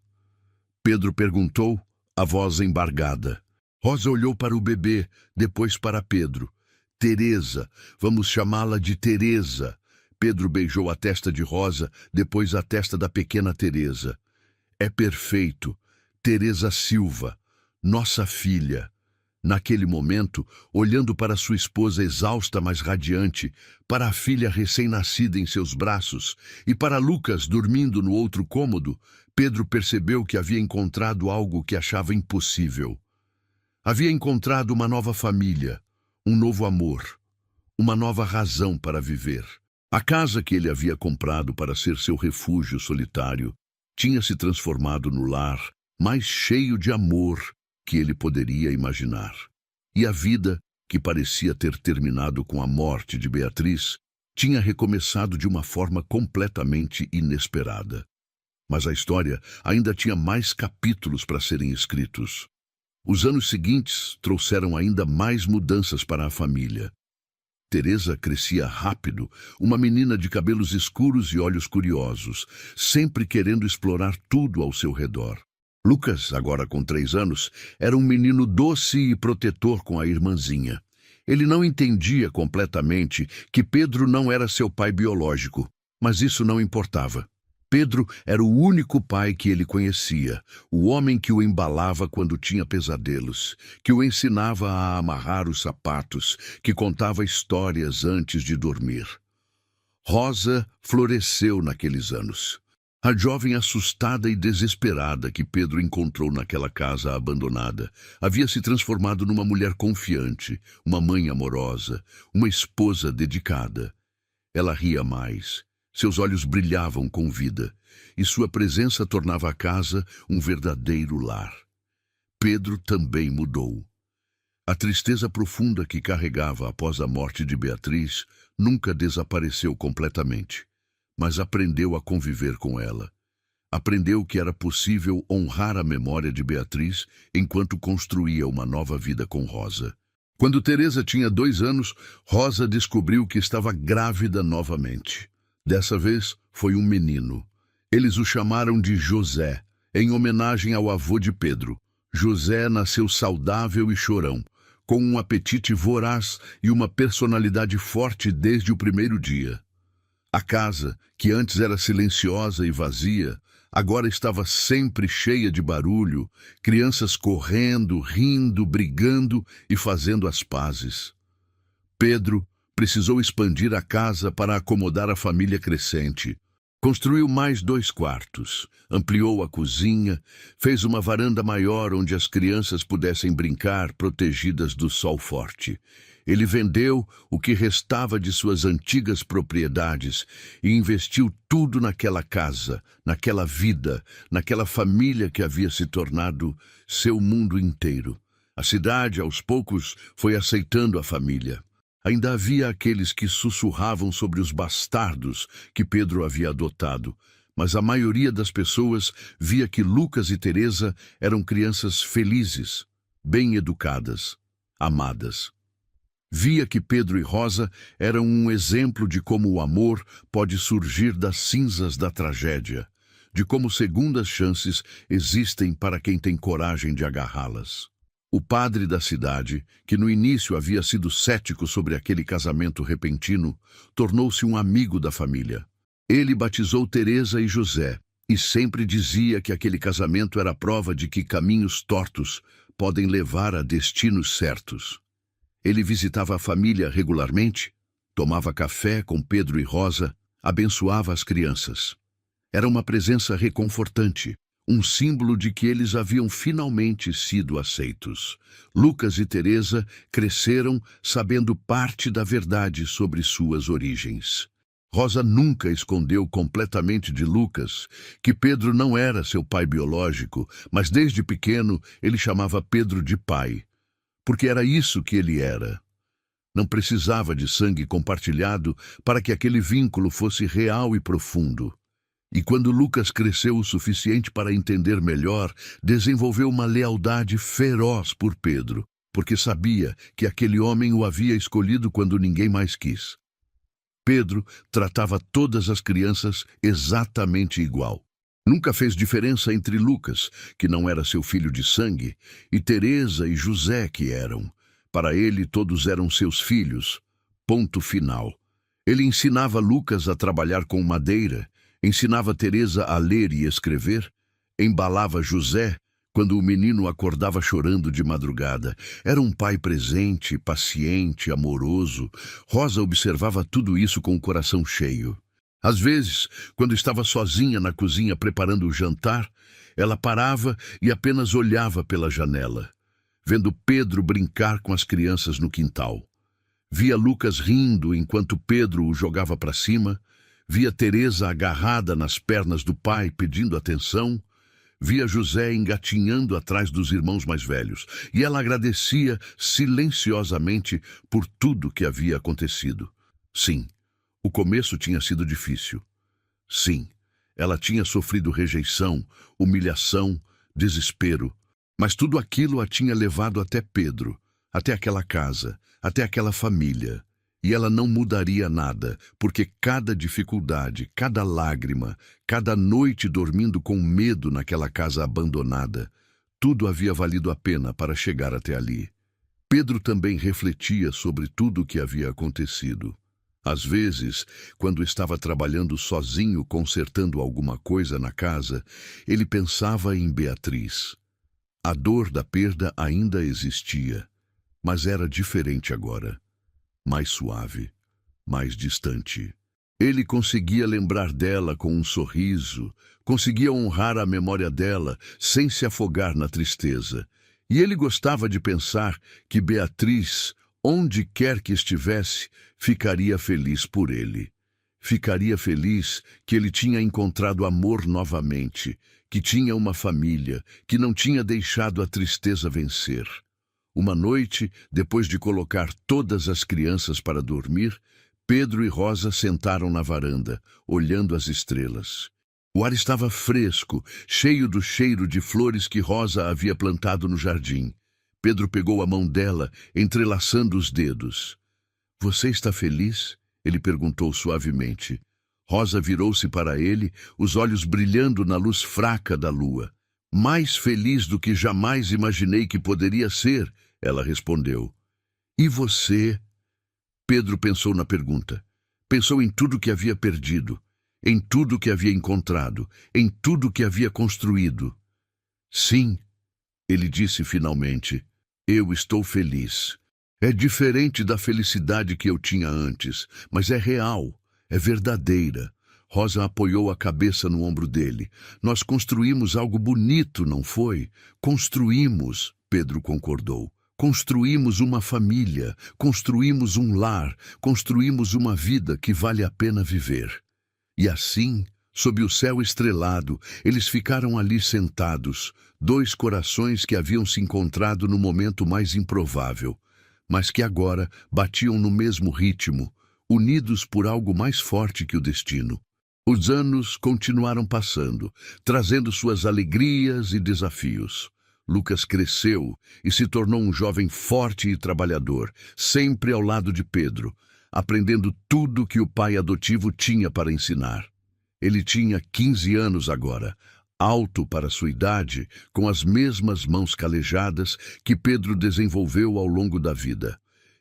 Pedro perguntou, a voz embargada. Rosa olhou para o bebê, depois para Pedro. "Teresa, vamos chamá-la de Teresa." Pedro beijou a testa de Rosa, depois a testa da pequena Teresa. "É perfeito. Teresa Silva, nossa filha." Naquele momento, olhando para sua esposa exausta, mas radiante, para a filha recém-nascida em seus braços e para Lucas dormindo no outro cômodo, Pedro percebeu que havia encontrado algo que achava impossível. Havia encontrado uma nova família, um novo amor, uma nova razão para viver. A casa que ele havia comprado para ser seu refúgio solitário tinha se transformado no lar mais cheio de amor que ele poderia imaginar. E a vida, que parecia ter terminado com a morte de Beatriz, tinha recomeçado de uma forma completamente inesperada. Mas a história ainda tinha mais capítulos para serem escritos. Os anos seguintes trouxeram ainda mais mudanças para a família. Teresa crescia rápido, uma menina de cabelos escuros e olhos curiosos, sempre querendo explorar tudo ao seu redor. Lucas, agora com 3 anos, era um menino doce e protetor com a irmãzinha. Ele não entendia completamente que Pedro não era seu pai biológico, mas isso não importava. Pedro era o único pai que ele conhecia, o homem que o embalava quando tinha pesadelos, que o ensinava a amarrar os sapatos, que contava histórias antes de dormir. Rosa floresceu naqueles anos. A jovem assustada e desesperada que Pedro encontrou naquela casa abandonada havia se transformado numa mulher confiante, uma mãe amorosa, uma esposa dedicada. Ela ria mais, seus olhos brilhavam com vida, e sua presença tornava a casa um verdadeiro lar. Pedro também mudou. A tristeza profunda que carregava após a morte de Beatriz nunca desapareceu completamente, mas aprendeu a conviver com ela. Aprendeu que era possível honrar a memória de Beatriz enquanto construía uma nova vida com Rosa. Quando Teresa tinha 2 anos, Rosa descobriu que estava grávida novamente. Dessa vez, foi um menino. Eles o chamaram de José, em homenagem ao avô de Pedro. José nasceu saudável e chorão, com um apetite voraz e uma personalidade forte desde o primeiro dia. A casa, que antes era silenciosa e vazia, agora estava sempre cheia de barulho, crianças correndo, rindo, brigando e fazendo as pazes. Pedro precisou expandir a casa para acomodar a família crescente. Construiu mais 2 quartos, ampliou a cozinha, fez uma varanda maior onde as crianças pudessem brincar protegidas do sol forte. Ele vendeu o que restava de suas antigas propriedades e investiu tudo naquela casa, naquela vida, naquela família que havia se tornado seu mundo inteiro. A cidade, aos poucos, foi aceitando a família. Ainda havia aqueles que sussurravam sobre os bastardos que Pedro havia adotado, mas a maioria das pessoas via que Lucas e Teresa eram crianças felizes, bem educadas, amadas. Via que Pedro e Rosa eram um exemplo de como o amor pode surgir das cinzas da tragédia, de como segundas chances existem para quem tem coragem de agarrá-las. O padre da cidade, que no início havia sido cético sobre aquele casamento repentino, tornou-se um amigo da família. Ele batizou Teresa e José e sempre dizia que aquele casamento era prova de que caminhos tortos podem levar a destinos certos. Ele visitava a família regularmente, tomava café com Pedro e Rosa, abençoava as crianças. Era uma presença reconfortante, um símbolo de que eles haviam finalmente sido aceitos. Lucas e Teresa cresceram sabendo parte da verdade sobre suas origens. Rosa nunca escondeu completamente de Lucas que Pedro não era seu pai biológico, mas desde pequeno ele chamava Pedro de pai, porque era isso que ele era. Não precisava de sangue compartilhado para que aquele vínculo fosse real e profundo. E quando Lucas cresceu o suficiente para entender melhor, desenvolveu uma lealdade feroz por Pedro, porque sabia que aquele homem o havia escolhido quando ninguém mais quis. Pedro tratava todas as crianças exatamente igual. Nunca fez diferença entre Lucas, que não era seu filho de sangue, e Teresa e José, que eram. Para ele, todos eram seus filhos. Ponto final. Ele ensinava Lucas a trabalhar com madeira, ensinava Teresa a ler e escrever, embalava José quando o menino acordava chorando de madrugada. Era um pai presente, paciente, amoroso. Rosa observava tudo isso com o coração cheio. Às vezes, quando estava sozinha na cozinha preparando o jantar, ela parava e apenas olhava pela janela, vendo Pedro brincar com as crianças no quintal. Via Lucas rindo enquanto Pedro o jogava para cima, via Teresa agarrada nas pernas do pai pedindo atenção, via José engatinhando atrás dos irmãos mais velhos, e ela agradecia silenciosamente por tudo que havia acontecido. Sim, o começo tinha sido difícil. Sim, ela tinha sofrido rejeição, humilhação, desespero, mas tudo aquilo a tinha levado até Pedro, até aquela casa, até aquela família. E ela não mudaria nada, porque cada dificuldade, cada lágrima, cada noite dormindo com medo naquela casa abandonada, tudo havia valido a pena para chegar até ali. Pedro também refletia sobre tudo o que havia acontecido. Às vezes, quando estava trabalhando sozinho consertando alguma coisa na casa, ele pensava em Beatriz. A dor da perda ainda existia, mas era diferente agora. Mais suave, mais distante. Ele conseguia lembrar dela com um sorriso, conseguia honrar a memória dela sem se afogar na tristeza. E ele gostava de pensar que Beatriz, onde quer que estivesse, ficaria feliz por ele. Ficaria feliz que ele tinha encontrado amor novamente, que tinha uma família, que não tinha deixado a tristeza vencer. Uma noite, depois de colocar todas as crianças para dormir, Pedro e Rosa sentaram na varanda, olhando as estrelas. O ar estava fresco, cheio do cheiro de flores que Rosa havia plantado no jardim. Pedro pegou a mão dela, entrelaçando os dedos. "Você está feliz?" ele perguntou suavemente. Rosa virou-se para ele, os olhos brilhando na luz fraca da lua. "Mais feliz do que jamais imaginei que poderia ser", ela respondeu. "E você?" Pedro pensou na pergunta. Pensou em tudo que havia perdido, em tudo que havia encontrado, em tudo que havia construído. "Sim", ele disse finalmente, "eu estou feliz. É diferente da felicidade que eu tinha antes, mas é real, é verdadeira." Rosa apoiou a cabeça no ombro dele. "Nós construímos algo bonito, não foi?" "Construímos", Pedro concordou. "Construímos uma família, construímos um lar, construímos uma vida que vale a pena viver." E assim, sob o céu estrelado, eles ficaram ali sentados, dois corações que haviam se encontrado no momento mais improvável, mas que agora batiam no mesmo ritmo, unidos por algo mais forte que o destino. Os anos continuaram passando, trazendo suas alegrias e desafios. Lucas cresceu e se tornou um jovem forte e trabalhador, sempre ao lado de Pedro, aprendendo tudo que o pai adotivo tinha para ensinar. Ele tinha 15 anos agora, alto para sua idade, com as mesmas mãos calejadas que Pedro desenvolveu ao longo da vida.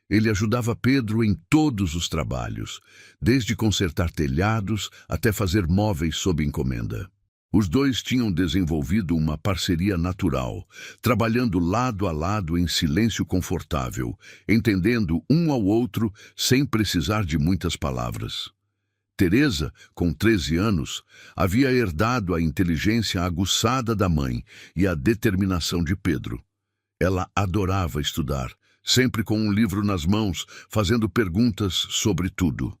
Ele ajudava Pedro em todos os trabalhos, desde consertar telhados até fazer móveis sob encomenda. Os dois tinham desenvolvido uma parceria natural, trabalhando lado a lado em silêncio confortável, entendendo um ao outro sem precisar de muitas palavras. Teresa, com 13 anos, havia herdado a inteligência aguçada da mãe e a determinação de Pedro. Ela adorava estudar, sempre com um livro nas mãos, fazendo perguntas sobre tudo.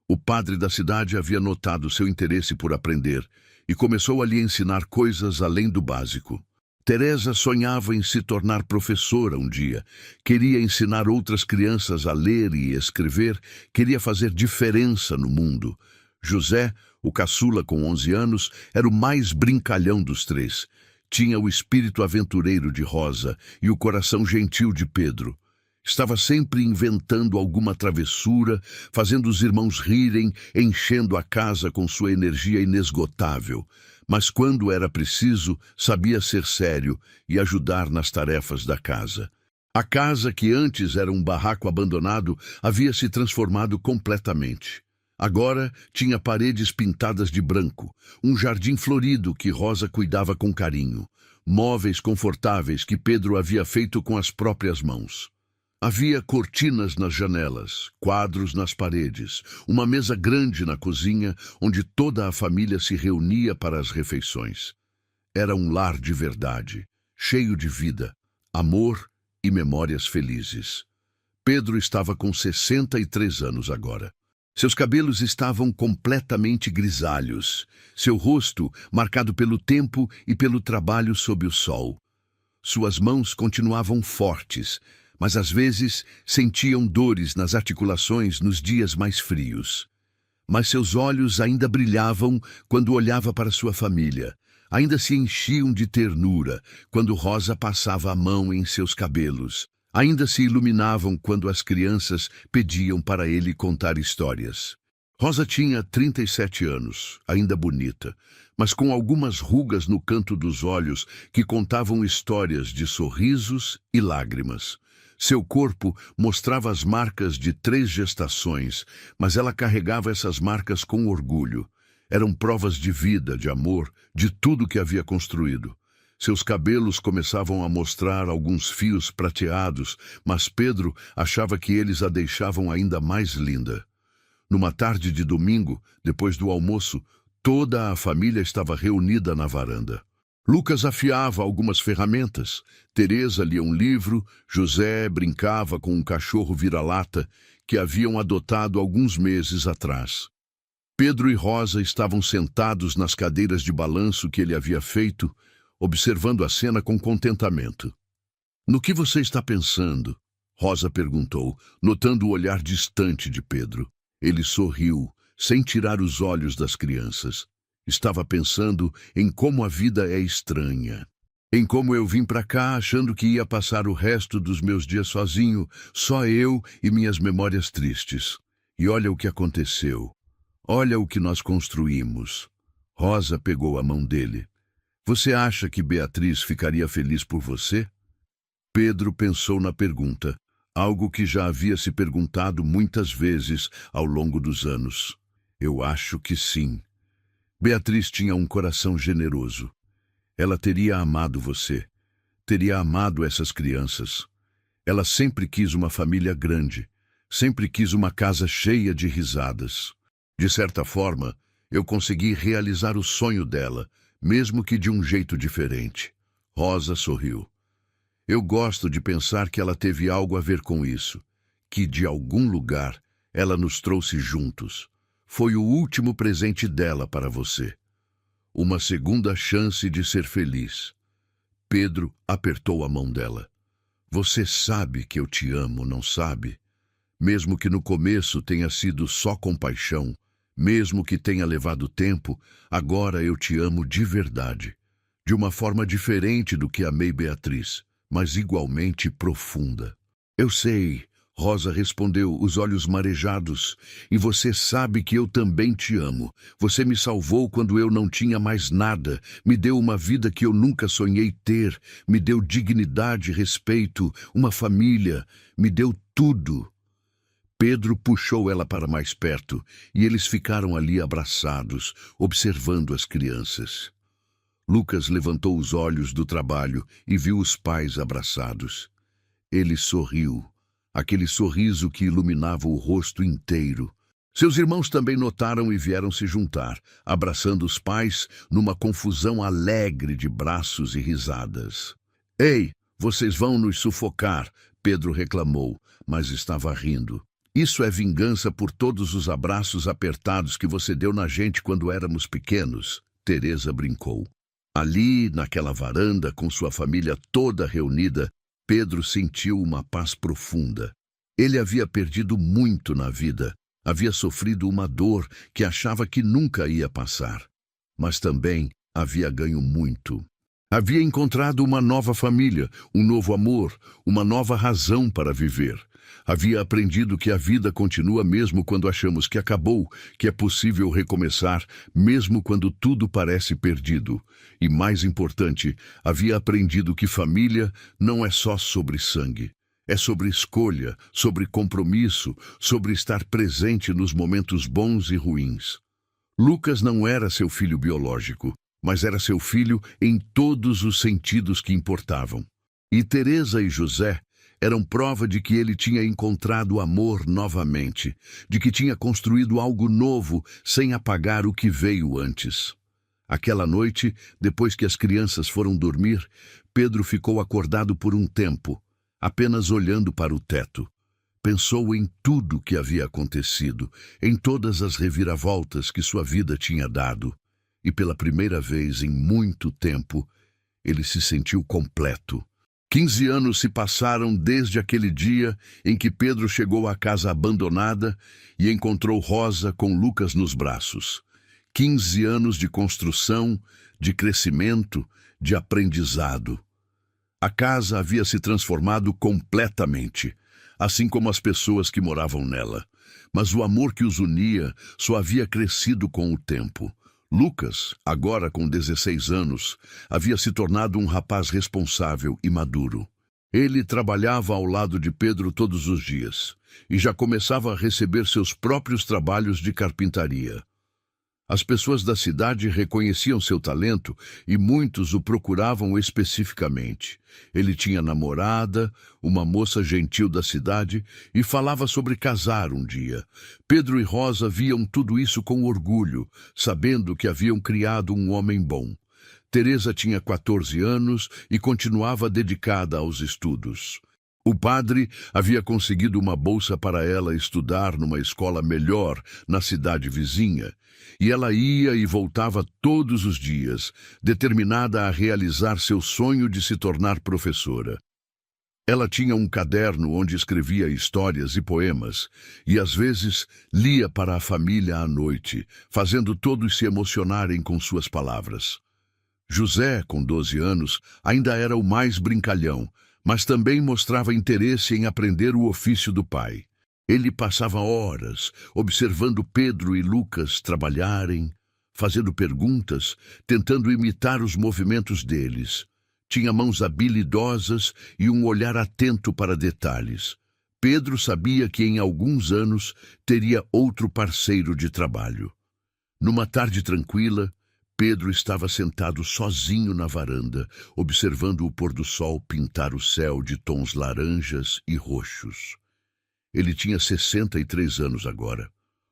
O padre da cidade havia notado seu interesse por aprender e começou a lhe ensinar coisas além do básico. Teresa sonhava em se tornar professora um dia. Queria ensinar outras crianças a ler e escrever, queria fazer diferença no mundo. José, o caçula com 11 anos, era o mais brincalhão dos três. Tinha o espírito aventureiro de Rosa e o coração gentil de Pedro. Estava sempre inventando alguma travessura, fazendo os irmãos rirem, enchendo a casa com sua energia inesgotável. Mas quando era preciso, sabia ser sério e ajudar nas tarefas da casa. A casa, que antes era um barraco abandonado, havia se transformado completamente. Agora tinha paredes pintadas de branco, um jardim florido que Rosa cuidava com carinho, móveis confortáveis que Pedro havia feito com as próprias mãos. Havia cortinas nas janelas, quadros nas paredes, uma mesa grande na cozinha onde toda a família se reunia para as refeições. Era um lar de verdade, cheio de vida, amor e memórias felizes. Pedro estava com 63 anos agora. Seus cabelos estavam completamente grisalhos, seu rosto marcado pelo tempo e pelo trabalho sob o sol. Suas mãos continuavam fortes, mas às vezes sentiam dores nas articulações nos dias mais frios. Mas seus olhos ainda brilhavam quando olhava para sua família. Ainda se enchiam de ternura quando Rosa passava a mão em seus cabelos. Ainda se iluminavam quando as crianças pediam para ele contar histórias. Rosa tinha 37 anos, ainda bonita, mas com algumas rugas no canto dos olhos que contavam histórias de sorrisos e lágrimas. Seu corpo mostrava as marcas de 3 gestações, mas ela carregava essas marcas com orgulho. Eram provas de vida, de amor, de tudo que havia construído. Seus cabelos começavam a mostrar alguns fios prateados, mas Pedro achava que eles a deixavam ainda mais linda. Numa tarde de domingo, depois do almoço, toda a família estava reunida na varanda. Lucas afiava algumas ferramentas, Teresa lia um livro, José brincava com um cachorro vira-lata que haviam adotado alguns meses atrás. Pedro e Rosa estavam sentados nas cadeiras de balanço que ele havia feito, observando a cena com contentamento. No que você está pensando? Rosa perguntou, notando o olhar distante de Pedro. Ele sorriu, sem tirar os olhos das crianças. Estava pensando em como a vida é estranha. Em como eu vim para cá achando que ia passar o resto dos meus dias sozinho, só eu e minhas memórias tristes. E olha o que aconteceu. Olha o que nós construímos. Rosa pegou a mão dele. Você acha que Beatriz ficaria feliz por você? Pedro pensou na pergunta, algo que já havia se perguntado muitas vezes ao longo dos anos. Eu acho que sim. Beatriz tinha um coração generoso. Ela teria amado você. Teria amado essas crianças. Ela sempre quis uma família grande. Sempre quis uma casa cheia de risadas. De certa forma, eu consegui realizar o sonho dela, mesmo que de um jeito diferente. Rosa sorriu. Eu gosto de pensar que ela teve algo a ver com isso, que de algum lugar ela nos trouxe juntos. Foi o último presente dela para você. Uma segunda chance de ser feliz. Pedro apertou a mão dela. Você sabe que eu te amo, não sabe? Mesmo que no começo tenha sido só compaixão, mesmo que tenha levado tempo, agora eu te amo de verdade. De uma forma diferente do que amei Beatriz, mas igualmente profunda. Eu sei, Rosa respondeu, os olhos marejados, e você sabe que eu também te amo. Você me salvou quando eu não tinha mais nada, me deu uma vida que eu nunca sonhei ter, me deu dignidade, respeito, uma família, me deu tudo. Pedro puxou ela para mais perto, e eles ficaram ali abraçados, observando as crianças. Lucas levantou os olhos do trabalho e viu os pais abraçados. Ele sorriu, aquele sorriso que iluminava o rosto inteiro. Seus irmãos também notaram e vieram se juntar, abraçando os pais numa confusão alegre de braços e risadas. Ei, vocês vão nos sufocar, Pedro reclamou, mas estava rindo. Isso é vingança por todos os abraços apertados que você deu na gente quando éramos pequenos, Teresa brincou. Ali, naquela varanda, com sua família toda reunida, Pedro sentiu uma paz profunda. Ele havia perdido muito na vida, havia sofrido uma dor que achava que nunca ia passar. Mas também havia ganho muito. Havia encontrado uma nova família, um novo amor, uma nova razão para viver. Havia aprendido que a vida continua mesmo quando achamos que acabou, que é possível recomeçar, mesmo quando tudo parece perdido. E mais importante, havia aprendido que família não é só sobre sangue. É sobre escolha, sobre compromisso, sobre estar presente nos momentos bons e ruins. Lucas não era seu filho biológico, mas era seu filho em todos os sentidos que importavam. E Teresa e José eram prova de que ele tinha encontrado amor novamente, de que tinha construído algo novo sem apagar o que veio antes. Aquela noite, depois que as crianças foram dormir, Pedro ficou acordado por um tempo, apenas olhando para o teto. Pensou em tudo que havia acontecido, em todas as reviravoltas que sua vida tinha dado. E pela primeira vez em muito tempo, ele se sentiu completo. 15 anos se passaram desde aquele dia em que Pedro chegou à casa abandonada e encontrou Rosa com Lucas nos braços. 15 anos de construção, de crescimento, de aprendizado. A casa havia se transformado completamente, assim como as pessoas que moravam nela. Mas o amor que os unia só havia crescido com o tempo. Lucas, agora com 16 anos, havia se tornado um rapaz responsável e maduro. Ele trabalhava ao lado de Pedro todos os dias e já começava a receber seus próprios trabalhos de carpintaria. As pessoas da cidade reconheciam seu talento e muitos o procuravam especificamente. Ele tinha namorada, uma moça gentil da cidade, e falava sobre casar um dia. Pedro e Rosa viam tudo isso com orgulho, sabendo que haviam criado um homem bom. Teresa tinha 14 anos e continuava dedicada aos estudos. O padre havia conseguido uma bolsa para ela estudar numa escola melhor na cidade vizinha, e ela ia e voltava todos os dias, determinada a realizar seu sonho de se tornar professora. Ela tinha um caderno onde escrevia histórias e poemas, e às vezes lia para a família à noite, fazendo todos se emocionarem com suas palavras. José, com 12 anos, ainda era o mais brincalhão, mas também mostrava interesse em aprender o ofício do pai. Ele passava horas observando Pedro e Lucas trabalharem, fazendo perguntas, tentando imitar os movimentos deles. Tinha mãos habilidosas e um olhar atento para detalhes. Pedro sabia que em alguns anos teria outro parceiro de trabalho. Numa tarde tranquila, Pedro estava sentado sozinho na varanda, observando o pôr do sol pintar o céu de tons laranjas e roxos. Ele tinha 63 anos agora,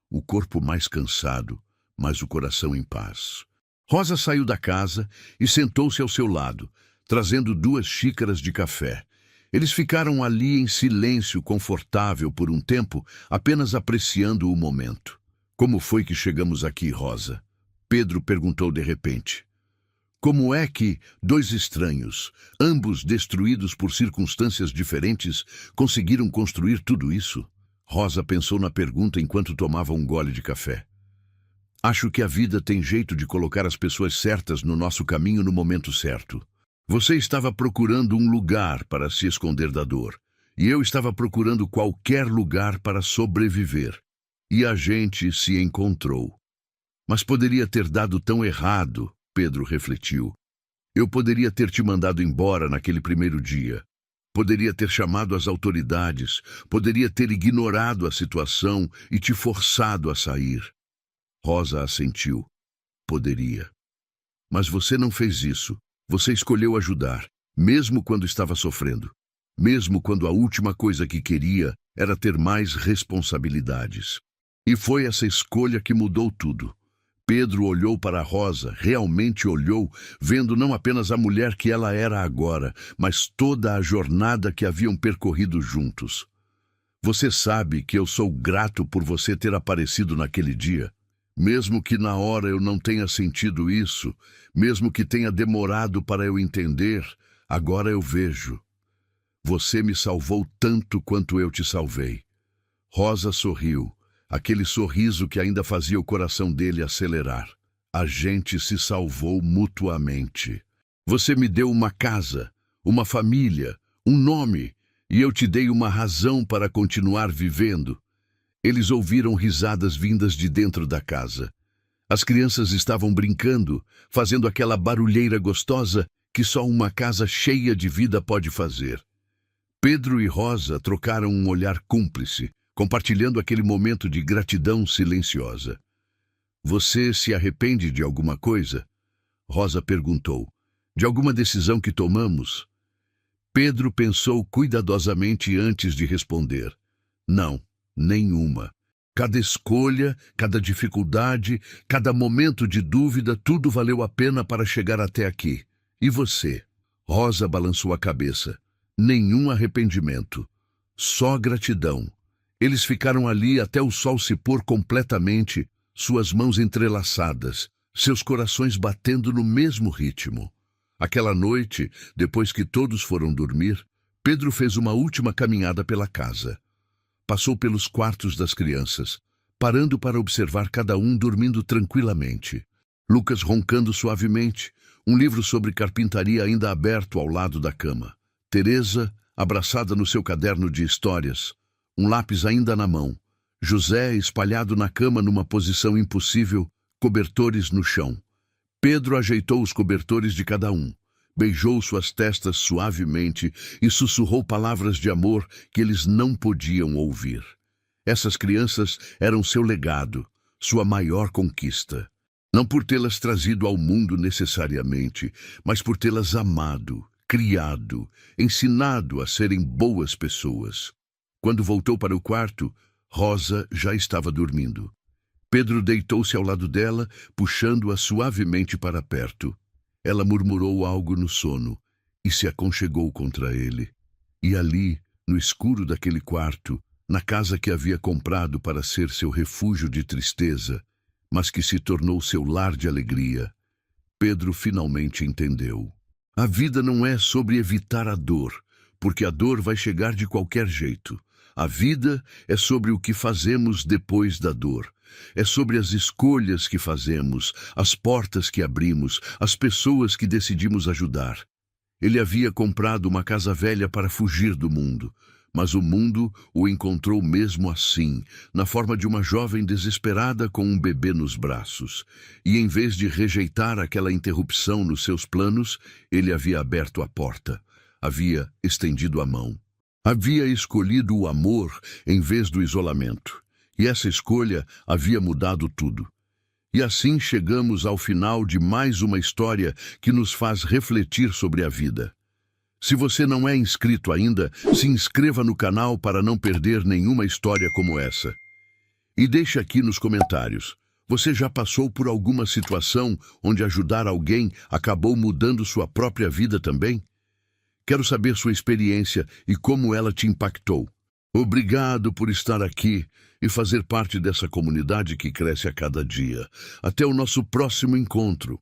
o corpo mais cansado, mas o coração em paz. Rosa saiu da casa e sentou-se ao seu lado, trazendo 2 xícaras de café. Eles ficaram ali em silêncio confortável por um tempo, apenas apreciando o momento. Como foi que chegamos aqui, Rosa? Pedro perguntou de repente. Como é que 2 estranhos, ambos destruídos por circunstâncias diferentes, conseguiram construir tudo isso? Rosa pensou na pergunta enquanto tomava um gole de café. Acho que a vida tem jeito de colocar as pessoas certas no nosso caminho no momento certo. Você estava procurando um lugar para se esconder da dor, e eu estava procurando qualquer lugar para sobreviver. E a gente se encontrou. Mas poderia ter dado tão errado, Pedro refletiu. Eu poderia ter te mandado embora naquele primeiro dia. Poderia ter chamado as autoridades, poderia ter ignorado a situação e te forçado a sair. Rosa assentiu. Poderia. Mas você não fez isso. Você escolheu ajudar, mesmo quando estava sofrendo. Mesmo quando a última coisa que queria era ter mais responsabilidades. E foi essa escolha que mudou tudo. Pedro olhou para Rosa, realmente olhou, vendo não apenas a mulher que ela era agora, mas toda a jornada que haviam percorrido juntos. Você sabe que eu sou grato por você ter aparecido naquele dia. Mesmo que na hora eu não tenha sentido isso, mesmo que tenha demorado para eu entender, agora eu vejo. Você me salvou tanto quanto eu te salvei. Rosa sorriu, aquele sorriso que ainda fazia o coração dele acelerar. A gente se salvou mutuamente. Você me deu uma casa, uma família, um nome, e eu te dei uma razão para continuar vivendo. Eles ouviram risadas vindas de dentro da casa. As crianças estavam brincando, fazendo aquela barulheira gostosa que só uma casa cheia de vida pode fazer. Pedro e Rosa trocaram um olhar cúmplice, compartilhando aquele momento de gratidão silenciosa. Você se arrepende de alguma coisa? Rosa perguntou. De alguma decisão que tomamos? Pedro pensou cuidadosamente antes de responder. Não. Nenhuma. Cada escolha, cada dificuldade, cada momento de dúvida, tudo valeu a pena para chegar até aqui. E você? Rosa balançou a cabeça. Nenhum arrependimento. Só gratidão. Eles ficaram ali até o sol se pôr completamente, suas mãos entrelaçadas, seus corações batendo no mesmo ritmo. Aquela noite, depois que todos foram dormir, Pedro fez uma última caminhada pela casa. Passou pelos quartos das crianças, parando para observar cada um dormindo tranquilamente. Lucas roncando suavemente, um livro sobre carpintaria ainda aberto ao lado da cama. Teresa, abraçada no seu caderno de histórias, um lápis ainda na mão. José, espalhado na cama numa posição impossível, cobertores no chão. Pedro ajeitou os cobertores de cada um. Beijou suas testas suavemente e sussurrou palavras de amor que eles não podiam ouvir. Essas crianças eram seu legado, sua maior conquista. Não por tê-las trazido ao mundo necessariamente, mas por tê-las amado, criado, ensinado a serem boas pessoas. Quando voltou para o quarto, Rosa já estava dormindo. Pedro deitou-se ao lado dela, puxando-a suavemente para perto. Ela murmurou algo no sono e se aconchegou contra ele. E ali, no escuro daquele quarto, na casa que havia comprado para ser seu refúgio de tristeza, mas que se tornou seu lar de alegria, Pedro finalmente entendeu. A vida não é sobre evitar a dor, porque a dor vai chegar de qualquer jeito. A vida é sobre o que fazemos depois da dor. É sobre as escolhas que fazemos, as portas que abrimos, as pessoas que decidimos ajudar. Ele havia comprado uma casa velha para fugir do mundo, mas o mundo o encontrou mesmo assim, na forma de uma jovem desesperada com um bebê nos braços. E em vez de rejeitar aquela interrupção nos seus planos, ele havia aberto a porta, havia estendido a mão. Havia escolhido o amor em vez do isolamento. E essa escolha havia mudado tudo. E assim chegamos ao final de mais uma história que nos faz refletir sobre a vida. Se você não é inscrito ainda, se inscreva no canal para não perder nenhuma história como essa. E deixe aqui nos comentários. Você já passou por alguma situação onde ajudar alguém acabou mudando sua própria vida também? Quero saber sua experiência e como ela te impactou. Obrigado por estar aqui e fazer parte dessa comunidade que cresce a cada dia. Até o nosso próximo encontro.